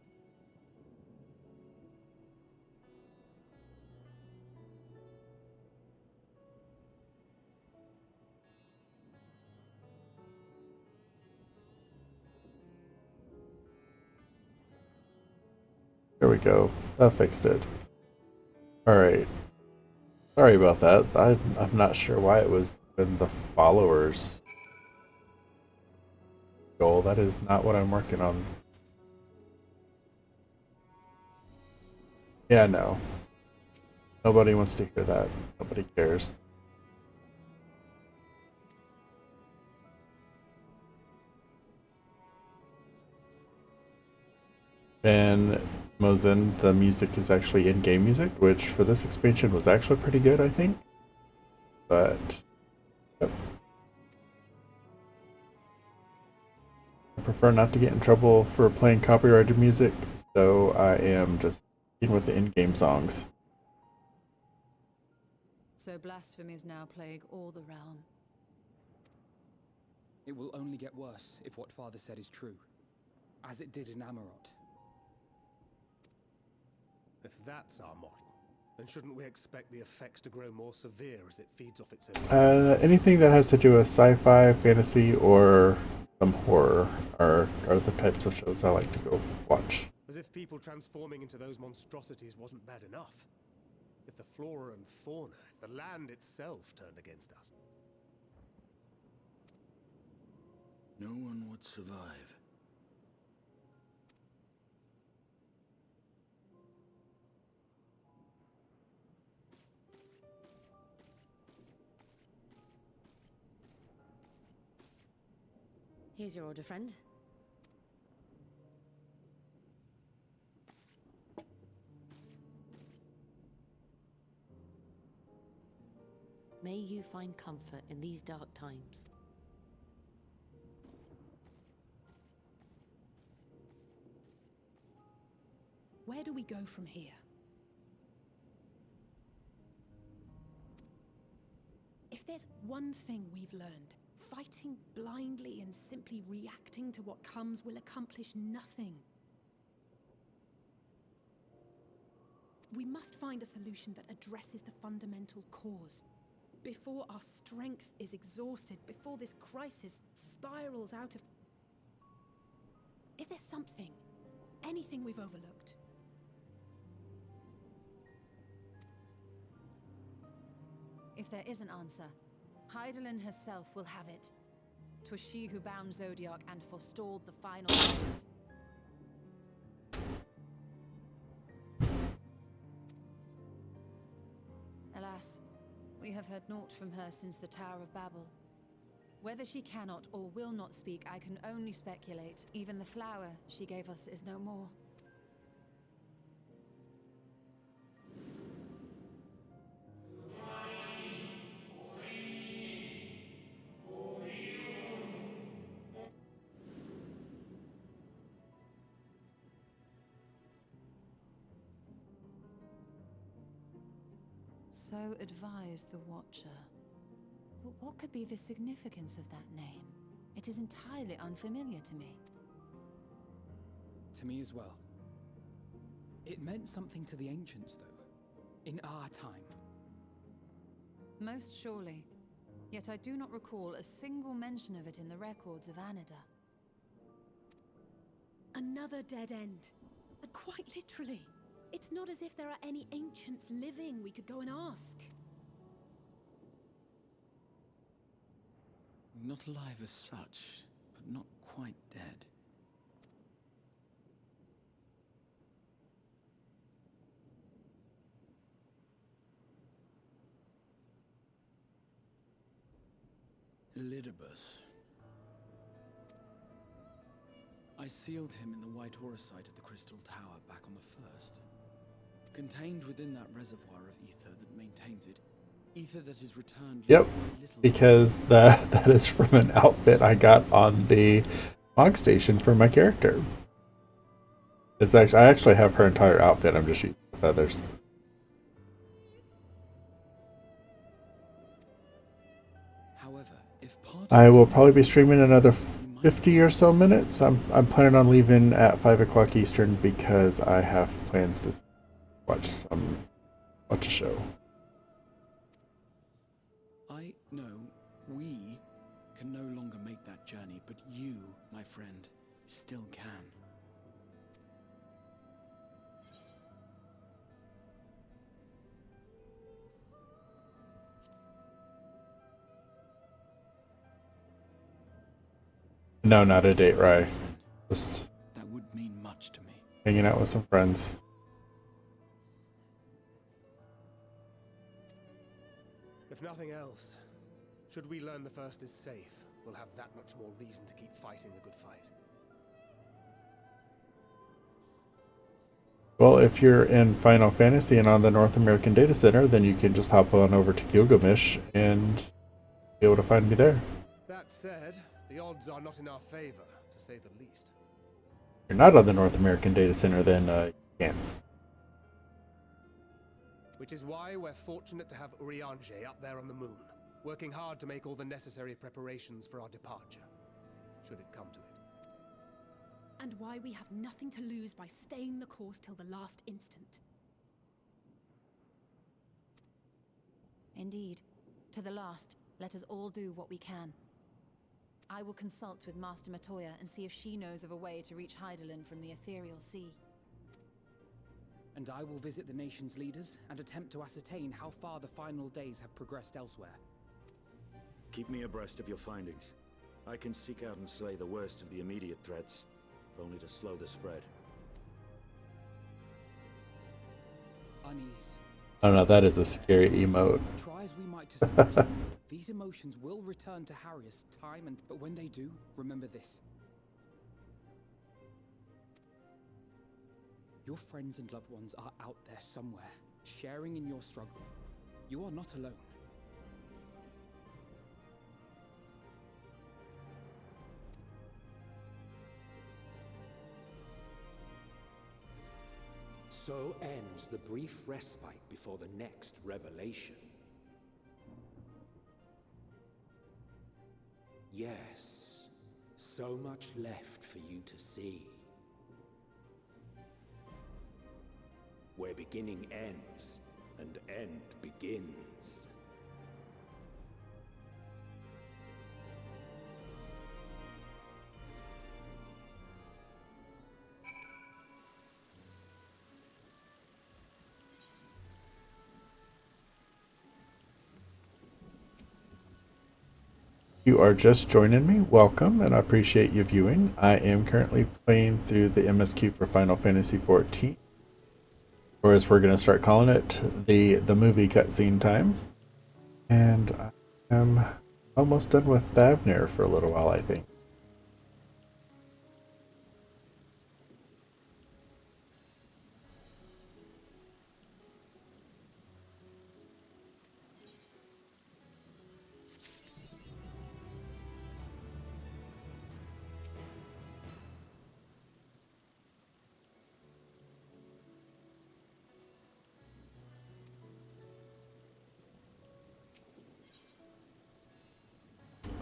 There we go. That fixed it. Alright. Sorry about that. I'm not sure why it was in the followers goal. That is not what I'm working on. Yeah, no. Nobody wants to hear that. Nobody cares. And Mozen, the music is actually in-game music, which for this expansion was actually pretty good, I think. But yep. I prefer not to get in trouble for playing copyrighted music, so I am just sticking with the in-game songs. So blasphemies now plague all the realm. It will only get worse if what Father said is true, as it did in Amarot. If that's our model, then shouldn't we expect the effects to grow more severe as it feeds off its own? Anything that has to do with sci-fi, fantasy, or some horror are the types of shows I like to go watch. As if people transforming into those monstrosities wasn't bad enough. If the flora and fauna, if the land itself turned against us. No one would survive. Here's your order, friend. May you find comfort in these dark times. Where do we go from here? If there's one thing we've learned, fighting blindly and simply reacting to what comes will accomplish nothing. We must find a solution that addresses the fundamental cause. before our strength is exhausted, before this crisis spirals out of... Is there something, anything we've overlooked? If there is an answer, Hydaelyn herself will have it. 'Twas she who bound Zodiac and forestalled the final days. Alas, we have heard naught from her since the Tower of Babel. Whether she cannot or will not speak, I can only speculate. Even the flower she gave us is no more. So advised the Watcher. But what could be the significance of that name? It is entirely unfamiliar to me. To me as well. It meant something to the ancients, though. In our time. Most surely. Yet I do not recall a single mention of it in the records of Anida. Another dead end. And quite literally. It's not as if there are any ancients living we could go and ask. Not alive as such, but not quite dead. Elidibus. I sealed him in the white auricite of the Crystal Tower back on the first. Contained within that reservoir of ether that maintains it, ether that is returned... Yep, because that is from an outfit I got on the log station for my character. It's actually, I actually have her entire outfit, I'm just using the feathers. However, if part I will probably be streaming another 50 or so minutes. I'm planning on leaving at 5 o'clock Eastern because I have plans to watch a show. I know we can no longer make that journey, but you, my friend, still can. No, not a date, Rye. Just That would mean much to me. hanging out with some friends. If nothing else, should we learn the first is safe, we'll have that much more reason to keep fighting the good fight. Well, if you're in Final Fantasy and on the North American Data Center, then you can just hop on over to Gilgamesh and be able to find me there. That said, the odds are not in our favor, to say the least. If you're not on the North American Data Center, then you can. Which is why we're fortunate to have Urianger up there on the moon, working hard to make all the necessary preparations for our departure, should it come to it. And why we have nothing to lose by staying the course till the last instant. Indeed. To the last, let us all do what we can. I will consult with Master Matoya and see if she knows of a way to reach Hydaelyn from the Ethereal Sea. And I will visit the nation's leaders and attempt to ascertain how far the final days have progressed elsewhere. Keep me abreast of your findings. I can seek out and slay the worst of the immediate threats, if only to slow the spread. Unease. Oh no, that is a scary emote. Try as we might to suppress them, these emotions will return to harry us time and... But when they do, remember this. Your friends and loved ones are out there somewhere, sharing in your struggle. You are not alone. So ends the brief respite before the next revelation. Yes, so much left for you to see. Where beginning ends and end begins. you are just joining me, welcome, and I appreciate you viewing. I am currently playing through the MSQ for Final Fantasy XIV, or as we're going to start calling it, the movie cutscene time. And I am almost done with Thavnair for a little while, I think.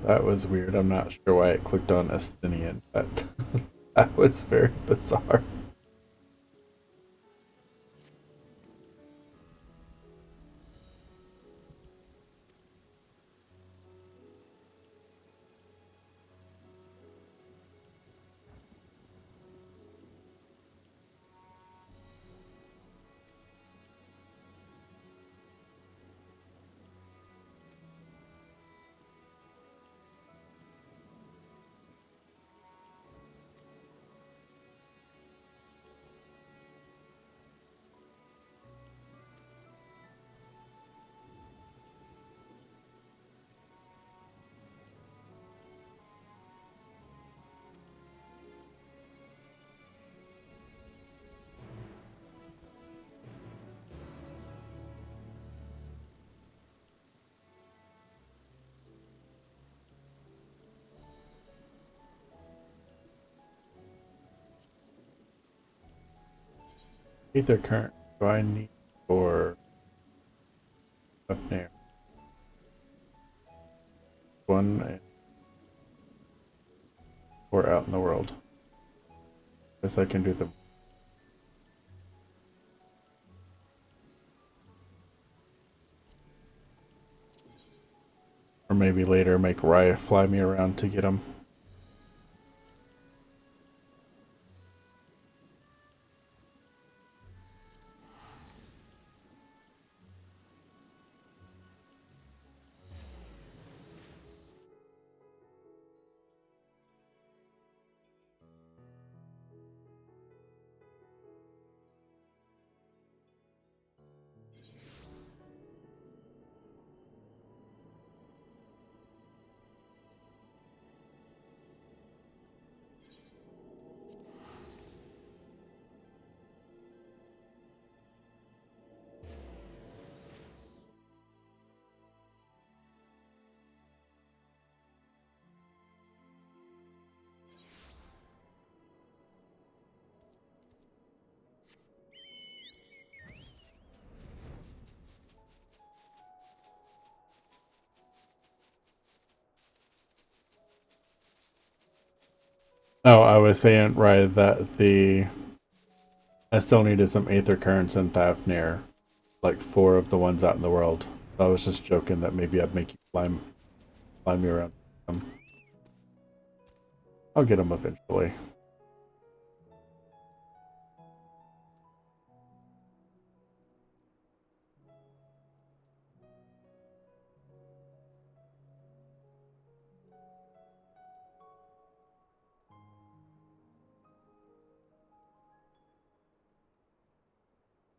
That was weird. I'm not sure why it clicked on Estinian, but that was very bizarre. Ether current do I need for Thavnair? One or out in the world. Guess I can do them. Or maybe later make Raya fly me around to get them. Oh, I was saying, right, that I still needed some Aether Currents and Thavnair, like 4 of the ones out in the world. I was just joking that maybe I'd make you fly me around. I'll get them eventually.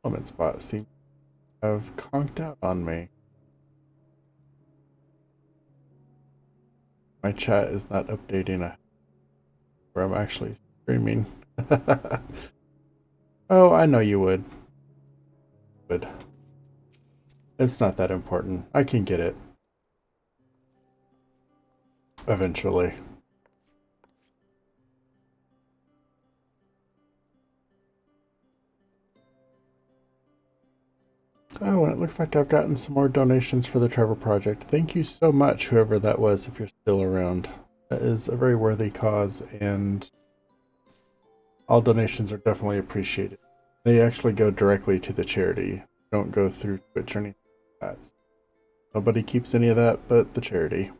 Element spot seems to have conked out on me. My chat is not updating where I'm actually streaming. Oh, I know you would. But it's not that important. I can get it. Eventually. Oh, and it looks like I've gotten some more donations for the Trevor Project. Thank you so much, whoever that was, if you're still around. That is a very worthy cause, and all donations are definitely appreciated. They actually go directly to the charity. Don't go through Twitch or anything like that. Nobody keeps any of that but the charity.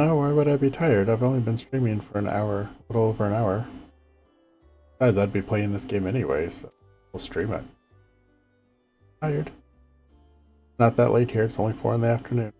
No, why would I be tired? I've only been streaming for an hour, a little over an hour. Besides, I'd be playing this game anyway, so we'll stream it. Tired. Not that late here, it's only 4 in the afternoon.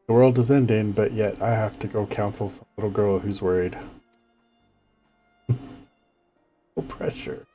The world is ending, but yet I have to go counsel some little girl who's worried. No pressure.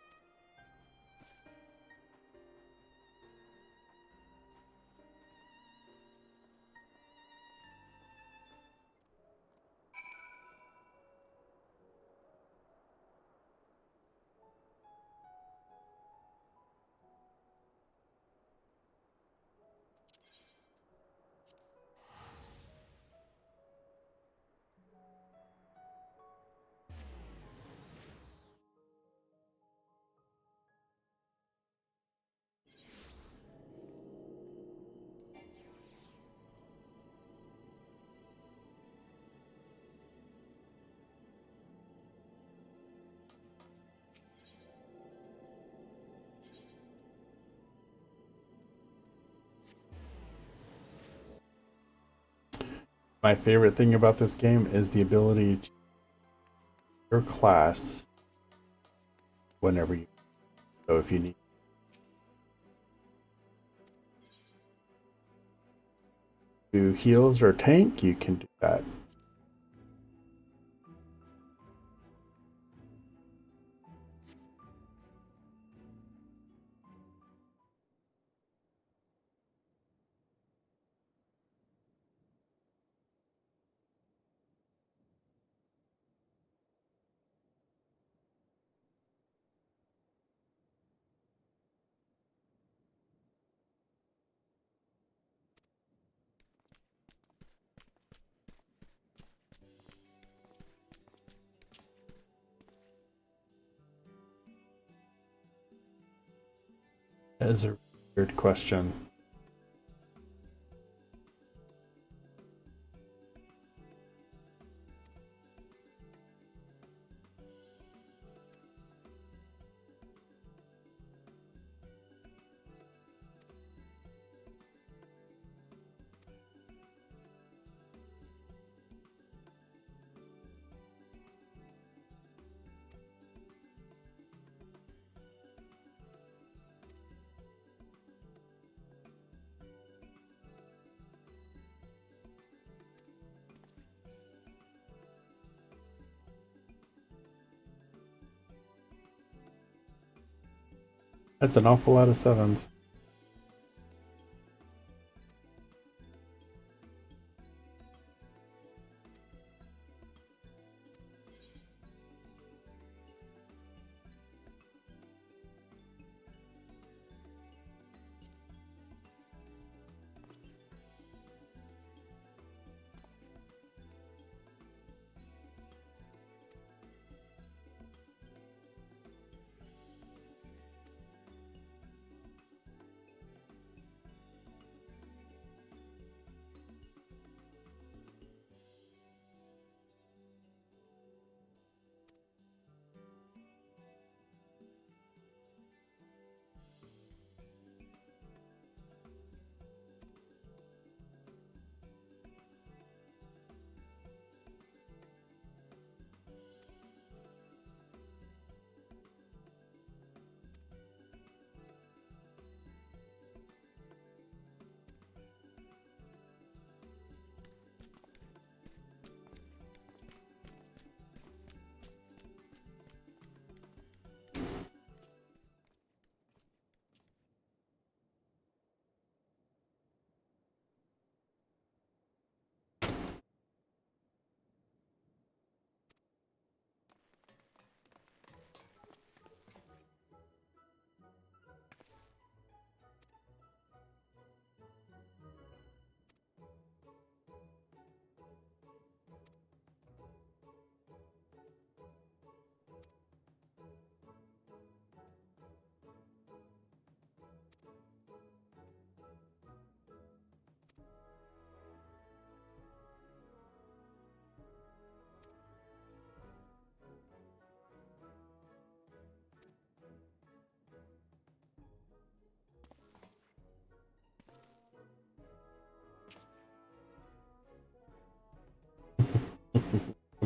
My favorite thing about this game is the ability to your class whenever you. So if you need to do heals or tank, you can do that. That is a weird question. That's an awful lot of sevens.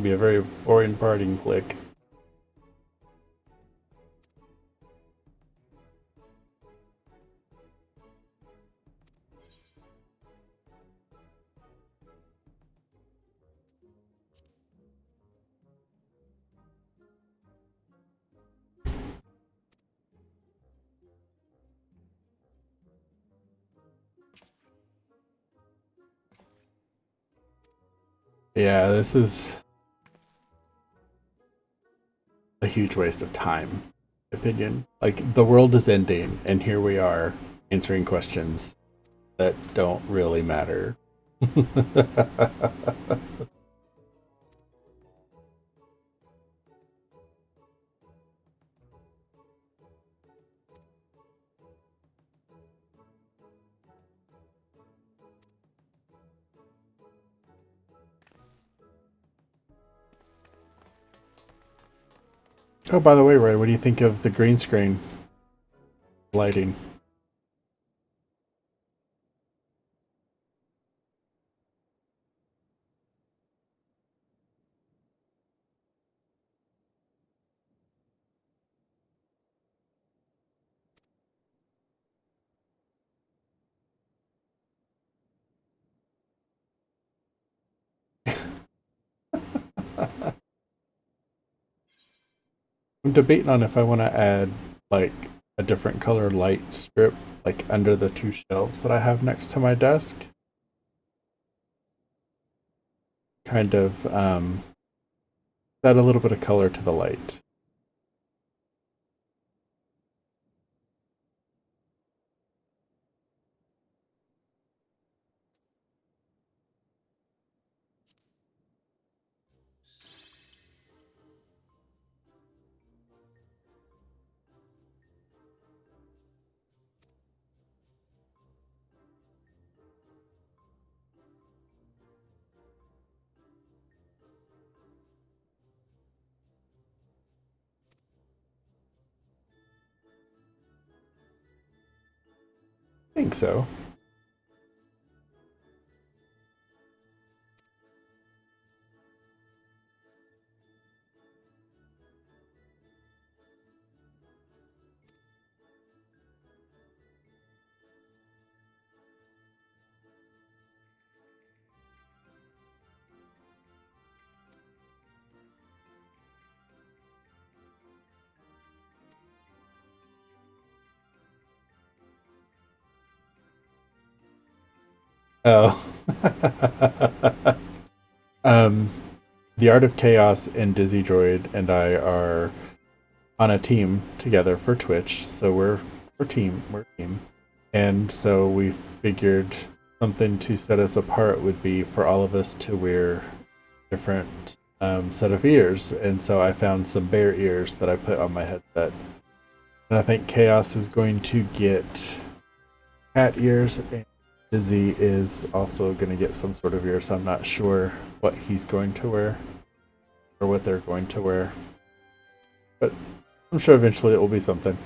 It'll be a very boring parting click. Yeah, this is a huge waste of time, opinion. Like, the world is ending, and here we are answering questions that don't really matter. Oh, by the way, Ray, what do you think of the green screen lighting? I'm debating on if I want to add like a different color light strip like under the two shelves that I have next to my desk. Kind of add a little bit of color to the light. I think so. Oh. The Art of Chaos and Dizzy Droid and I are on a team together for Twitch, so we're a team. And so we figured something to set us apart would be for all of us to wear different set of ears. And so I found some bear ears that I put on my headset. And I think Chaos is going to get cat ears, and Dizzy is also going to get some sort of ears. So I'm not sure what he's going to wear or what they're going to wear. But I'm sure eventually it will be something.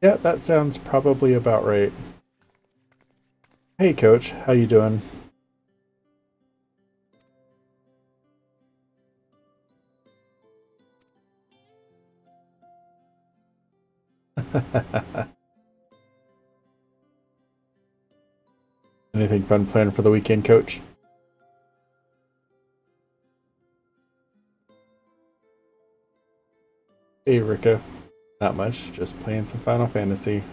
Yeah, that sounds probably about right. Hey, Coach, how you doing? Anything fun planned for the weekend, Coach? Hey, Rika. Not much, just playing some Final Fantasy.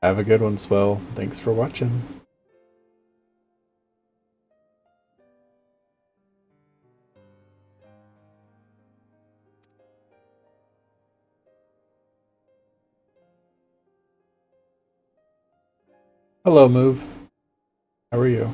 Have a good one, Swell. Thanks for watching. Hello, Move. How are you?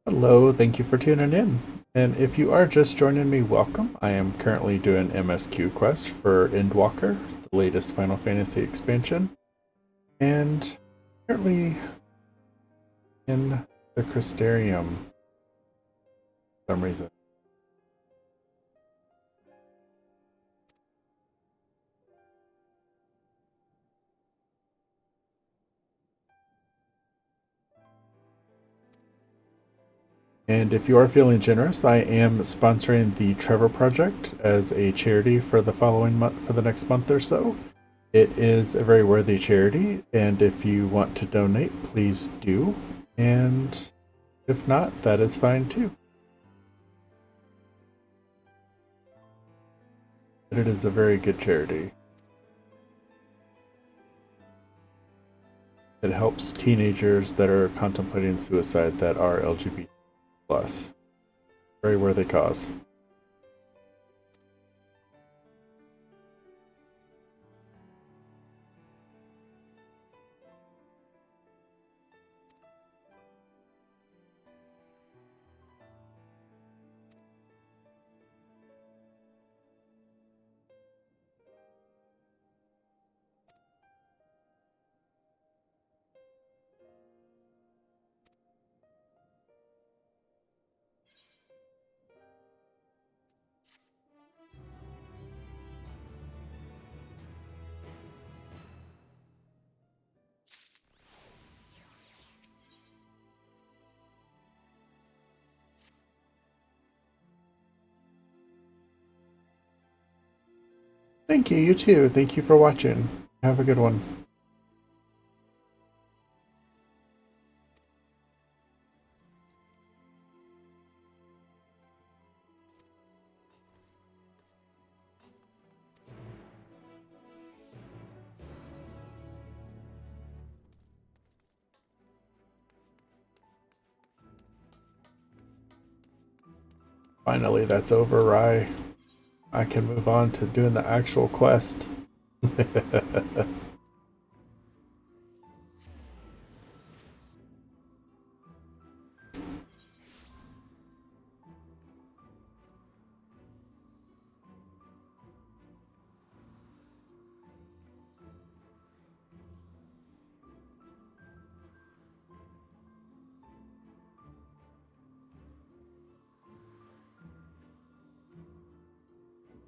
Hello, thank you for tuning in. And if you are just joining me, welcome. I am currently doing MSQ quest for Endwalker, the latest Final Fantasy expansion. And currently in the Crystarium for some reason. And if you are feeling generous, I am sponsoring the Trevor Project as a charity for the following month, for the next month or so. It is a very worthy charity, and if you want to donate, please do. And if not, that is fine too. But it is a very good charity. It helps teenagers that are contemplating suicide that are LGBT+. Very worthy cause. Thank you, you too. Thank you for watching. Have a good one. Finally, that's over, Rye. I can move on to doing the actual quest.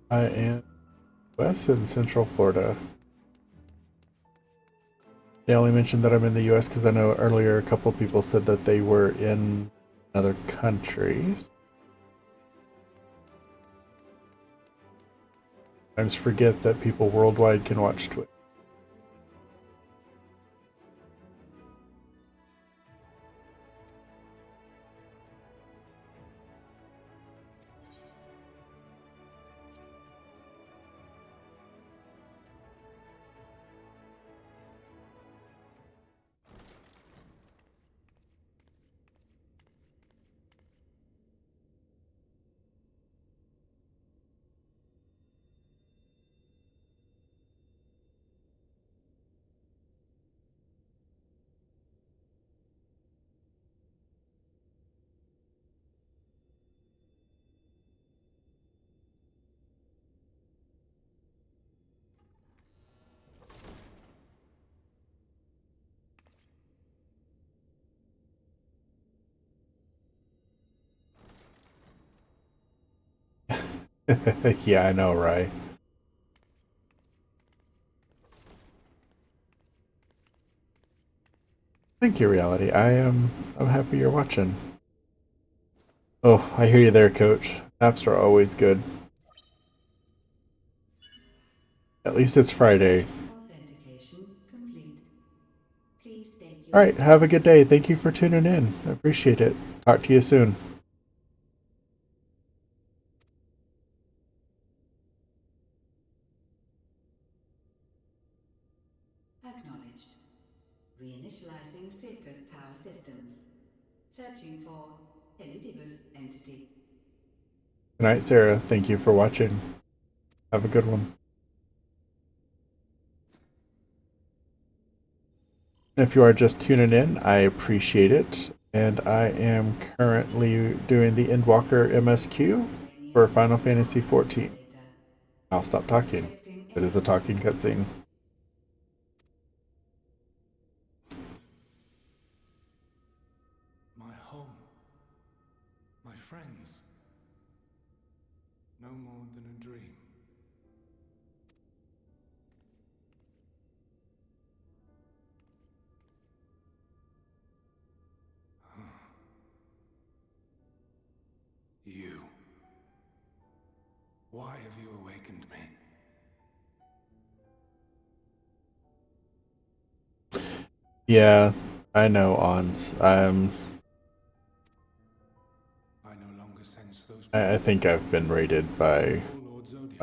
I am US in Central Florida. They only mentioned that I'm in the US because I know earlier a couple of people said that they were in other countries. I just forget that people worldwide can watch Twitch. Yeah, I know, right? Thank you, Reality. I'm happy you're watching. Oh, I hear you there, Coach. Naps are always good. At least it's Friday. Alright, have a good day. Thank you for tuning in. I appreciate it. Talk to you soon. Acknowledged. Reinitializing Sidcus Tower systems. Searching for Elidibus entity. Good night, Sarah. Thank you for watching. Have a good one. If you are just tuning in, I appreciate it. And I am currently doing the Endwalker MSQ for Final Fantasy XIV. I'll stop talking. It is a talking cutscene. My home. My friends. No more than a dream. You. Why have you awakened me? Yeah, I know, Ons. I no longer sense those. I think I've been raided by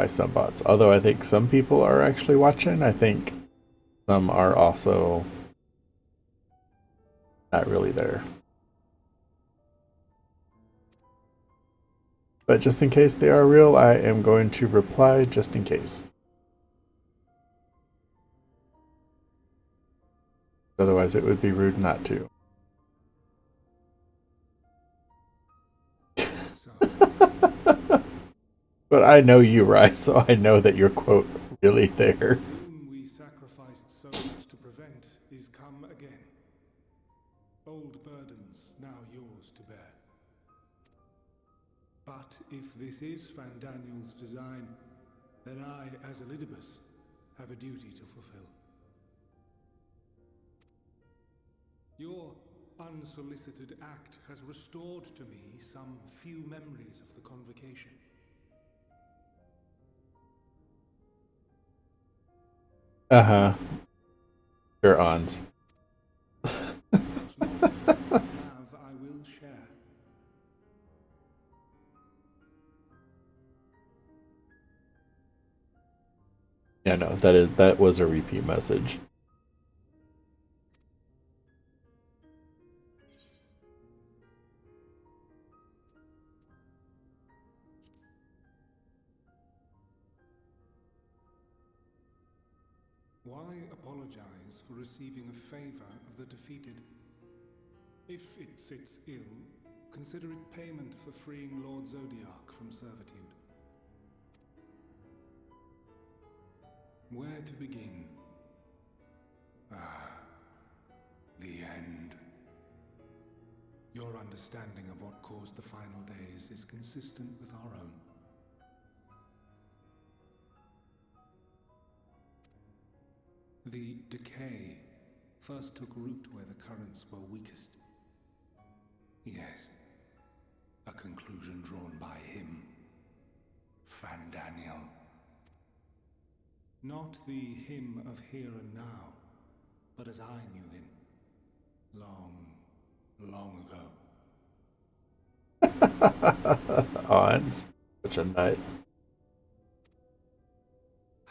some bots. Although I think some people are actually watching. I think some are also not really there. But just in case they are real, I am going to reply just in case. Otherwise, it would be rude not to. But I know you, right? So I know that you're, quote, really there. Whom we sacrificed so much to prevent is come again. Old burdens now yours to bear. But if this is Fandaniel's design, then I, as Elidibus, have a duty to fulfill. Your unsolicited act has restored to me some few memories of the convocation. Uh-huh. Sure, Ons. Such knowledge as I have, I will share. Yeah, no, that was a repeat message. Why apologize for receiving a favor of the defeated? If it sits ill, consider it payment for freeing Lord Zodiac from servitude. Where to begin? The end. Your understanding of what caused the final days is consistent with our own. The decay first took root where the currents were weakest. Yes, a conclusion drawn by him, Fandaniel. Not the him of here and now, but as I knew him, long ago. Ons. Such a nut.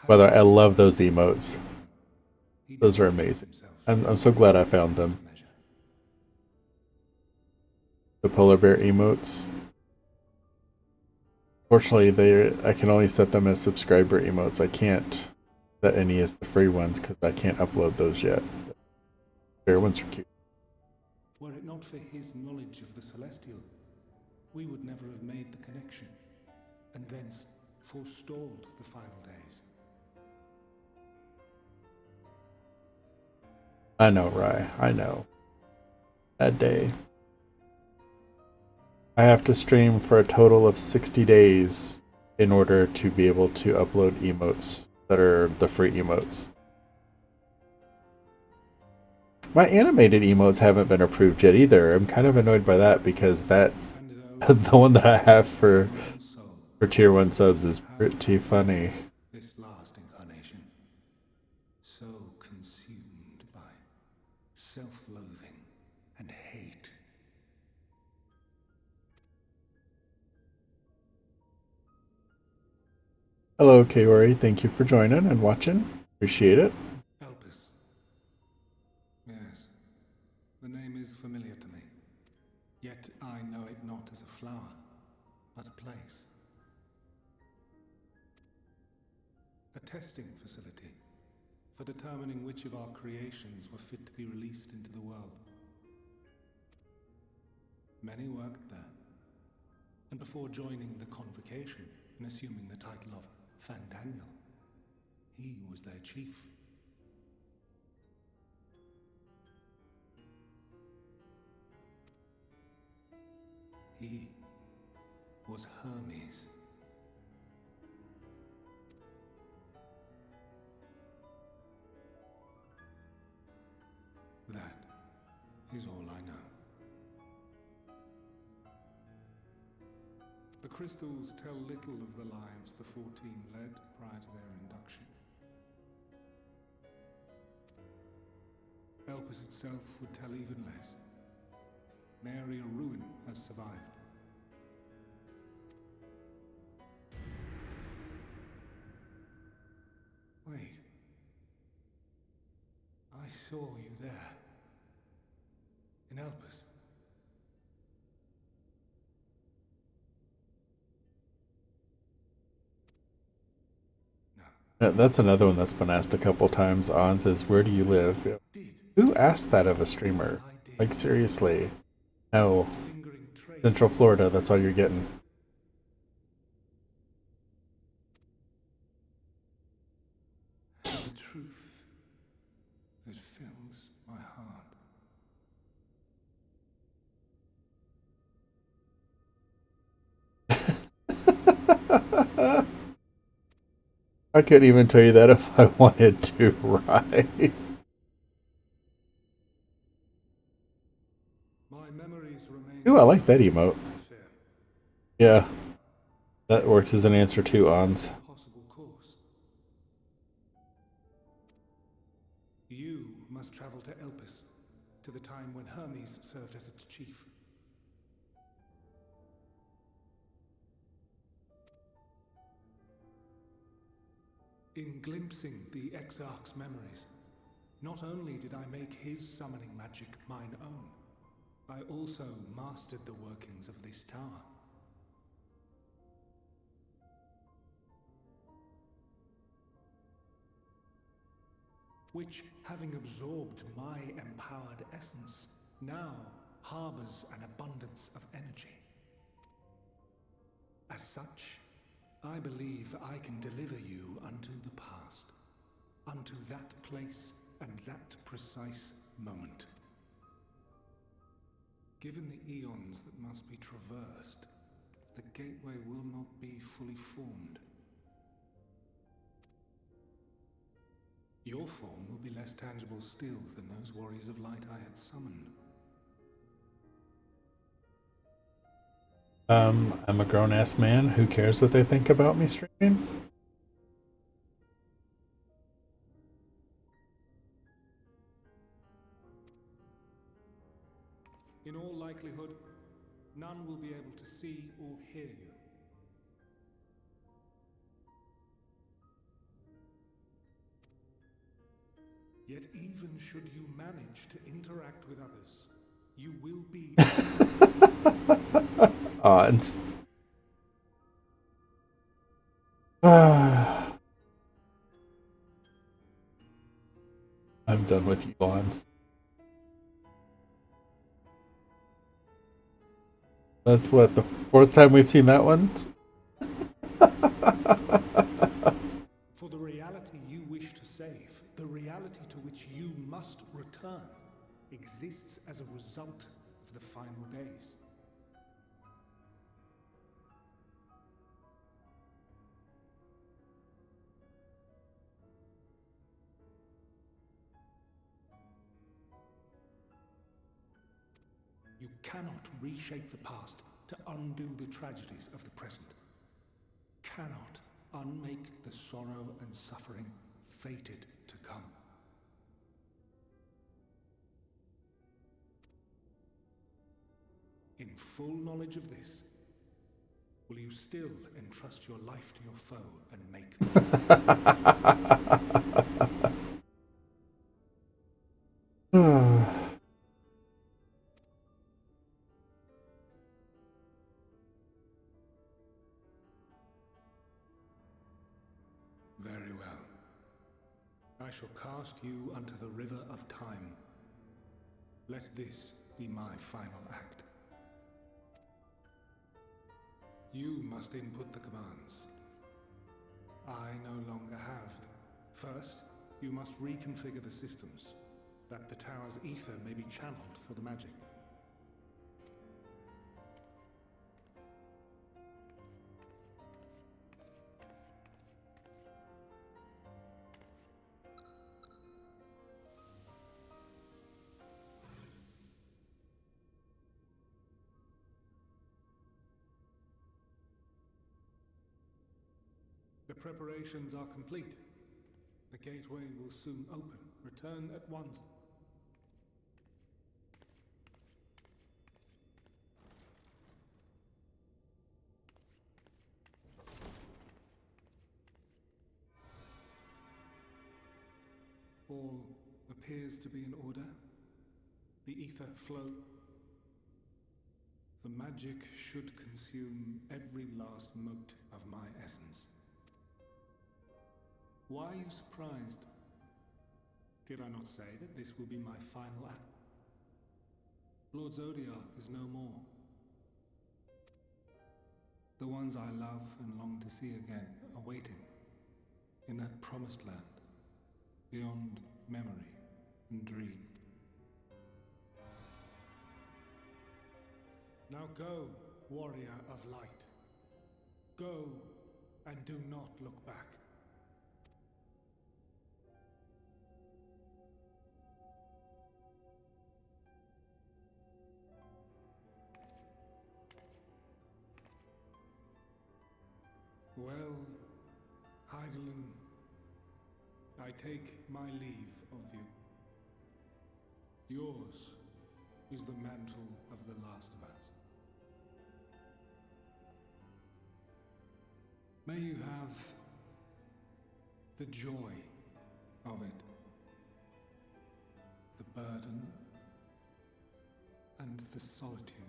By the way, I love those emotes. Those are amazing. I'm so glad I found them. The polar bear emotes. Fortunately, I can only set them as subscriber emotes. I can't set any as the free ones because I can't upload those yet. The bear ones are cute. Were it not for his knowledge of the Celestial, we would never have made the connection, and thence forestalled the final days. I know, Rye. I know. That day. I have to stream for a total of 60 days in order to be able to upload emotes that are the free emotes. My animated emotes haven't been approved yet either. I'm kind of annoyed by that because that the one that I have for tier 1 subs is pretty funny. This last incarnation, so consumed by self-loathing and hate. Hello, Kaori. Thank you for joining and watching. Appreciate it. Elpis. Yes, the name is familiar to me. Yet I know it not as a flower, but a place. A testing facility for determining which of our creations were fit to be released into the world. Many worked there, and before joining the convocation and assuming the title of Thavnair, he was their chief. He was Hermes. That is all I know. The crystals tell little of the lives the 14 led prior to their induction. Elpis itself would tell even less. Nary a ruin has survived. Wait. I saw you there. In Elpis. That's another one that's been asked a couple times. On says, "Where do you live?" Who asked that of a streamer? Like, seriously. No. Central Florida, that's all you're getting. The truth that fills my heart. I couldn't even tell you that if I wanted to, right? My memories remain. Ooh, I like that emote. Yeah. That works as an answer to Ons. Possible course. You must travel to Elpis, to the time when Hermes served as its chief. In glimpsing the Exarch's memories, not only did I make his summoning magic mine own, I also mastered the workings of this tower. Which, having absorbed my empowered essence, now harbors an abundance of energy. As such, I believe I can deliver you unto the past, unto that place and that precise moment. Given the eons that must be traversed, the gateway will not be fully formed. Your form will be less tangible still than those warriors of light I had summoned. I'm a grown-ass man. Who cares what they think about me streaming? In all likelihood, none will be able to see or hear you. Yet even should you manage to interact with others, you will be... Odds. I'm done with you, Bonds. That's what, the fourth time we've seen that one? For the reality you wish to save, the reality to which you must return, exists as a result of the final days. You cannot reshape the past to undo the tragedies of the present. Cannot unmake the sorrow and suffering fated to come. In full knowledge of this, will you still entrust your life to your foe and make them? Very well. I shall cast you unto the river of time. Let this be my final act. You must input the commands. I no longer have. First, you must reconfigure the systems, that the tower's ether may be channeled for the magic. The preparations are complete. The gateway will soon open. Return at once. All appears to be in order. The ether flow. The magic should consume every last mote of my essence. Why are you surprised? Did I not say that this will be my final act? Lord Zodiac is no more. The ones I love and long to see again are waiting in that promised land, beyond memory and dream. Now go, warrior of light. Go, and do not look back. Well, Heidelin, I take my leave of you. Yours is the mantle of the last of us. May you have the joy of it, the burden and the solitude.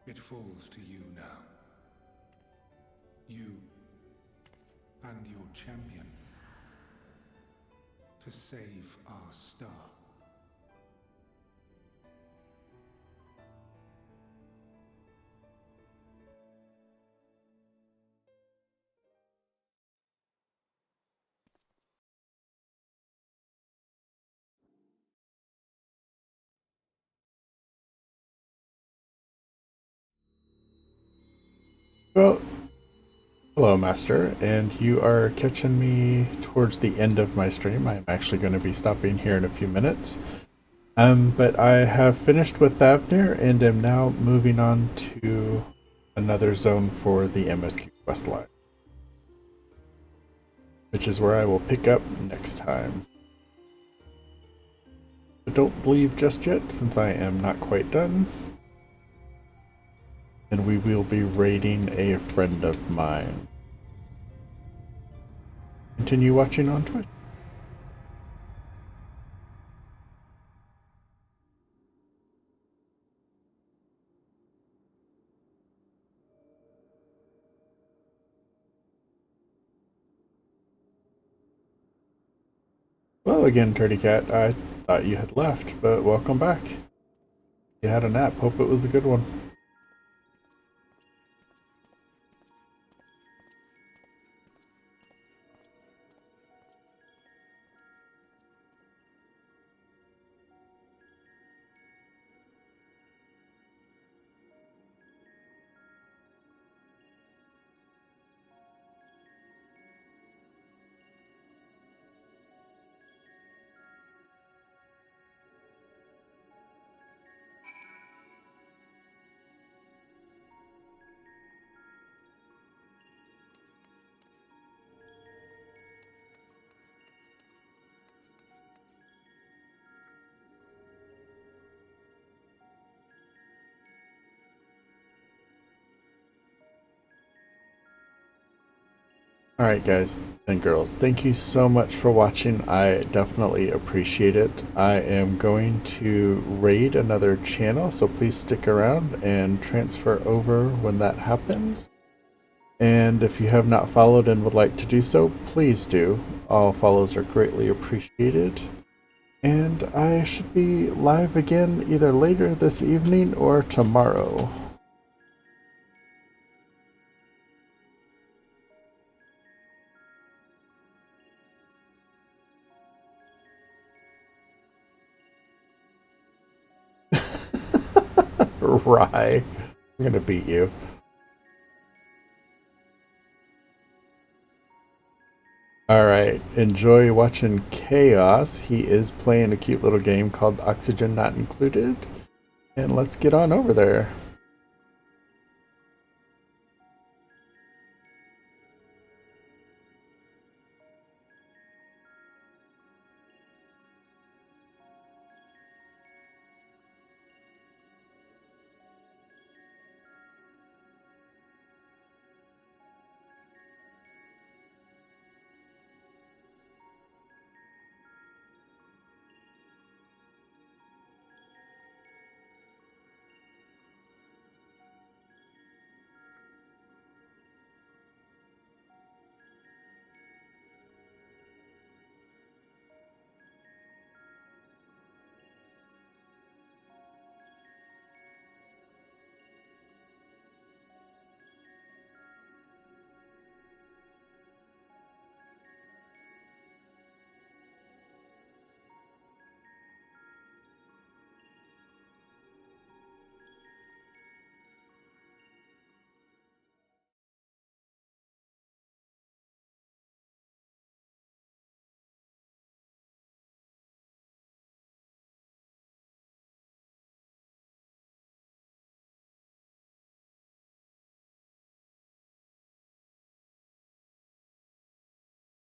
It falls to you now. You and your champion to save our star. Well, hello, Master, and you are catching me towards the end of my stream. I'm actually going to be stopping here in a few minutes. But I have finished with Thavnair and am now moving on to another zone for the MSQ questline, which is where I will pick up next time. But don't leave just yet, since I am not quite done. And we will be raiding a friend of mine. Continue watching on Twitch. Well, again, Turdy Cat, I thought you had left, but welcome back. You had a nap. Hope it was a good one. Alright guys and girls, thank you so much for watching. I definitely appreciate it. I am going to raid another channel, so please stick around and transfer over when that happens. And if you have not followed and would like to do so, please do. All follows are greatly appreciated. And I should be live again either later this evening or tomorrow. Rye, I'm gonna beat you. Alright, enjoy watching Chaos. He is playing a cute little game called Oxygen Not Included. And let's get on over there.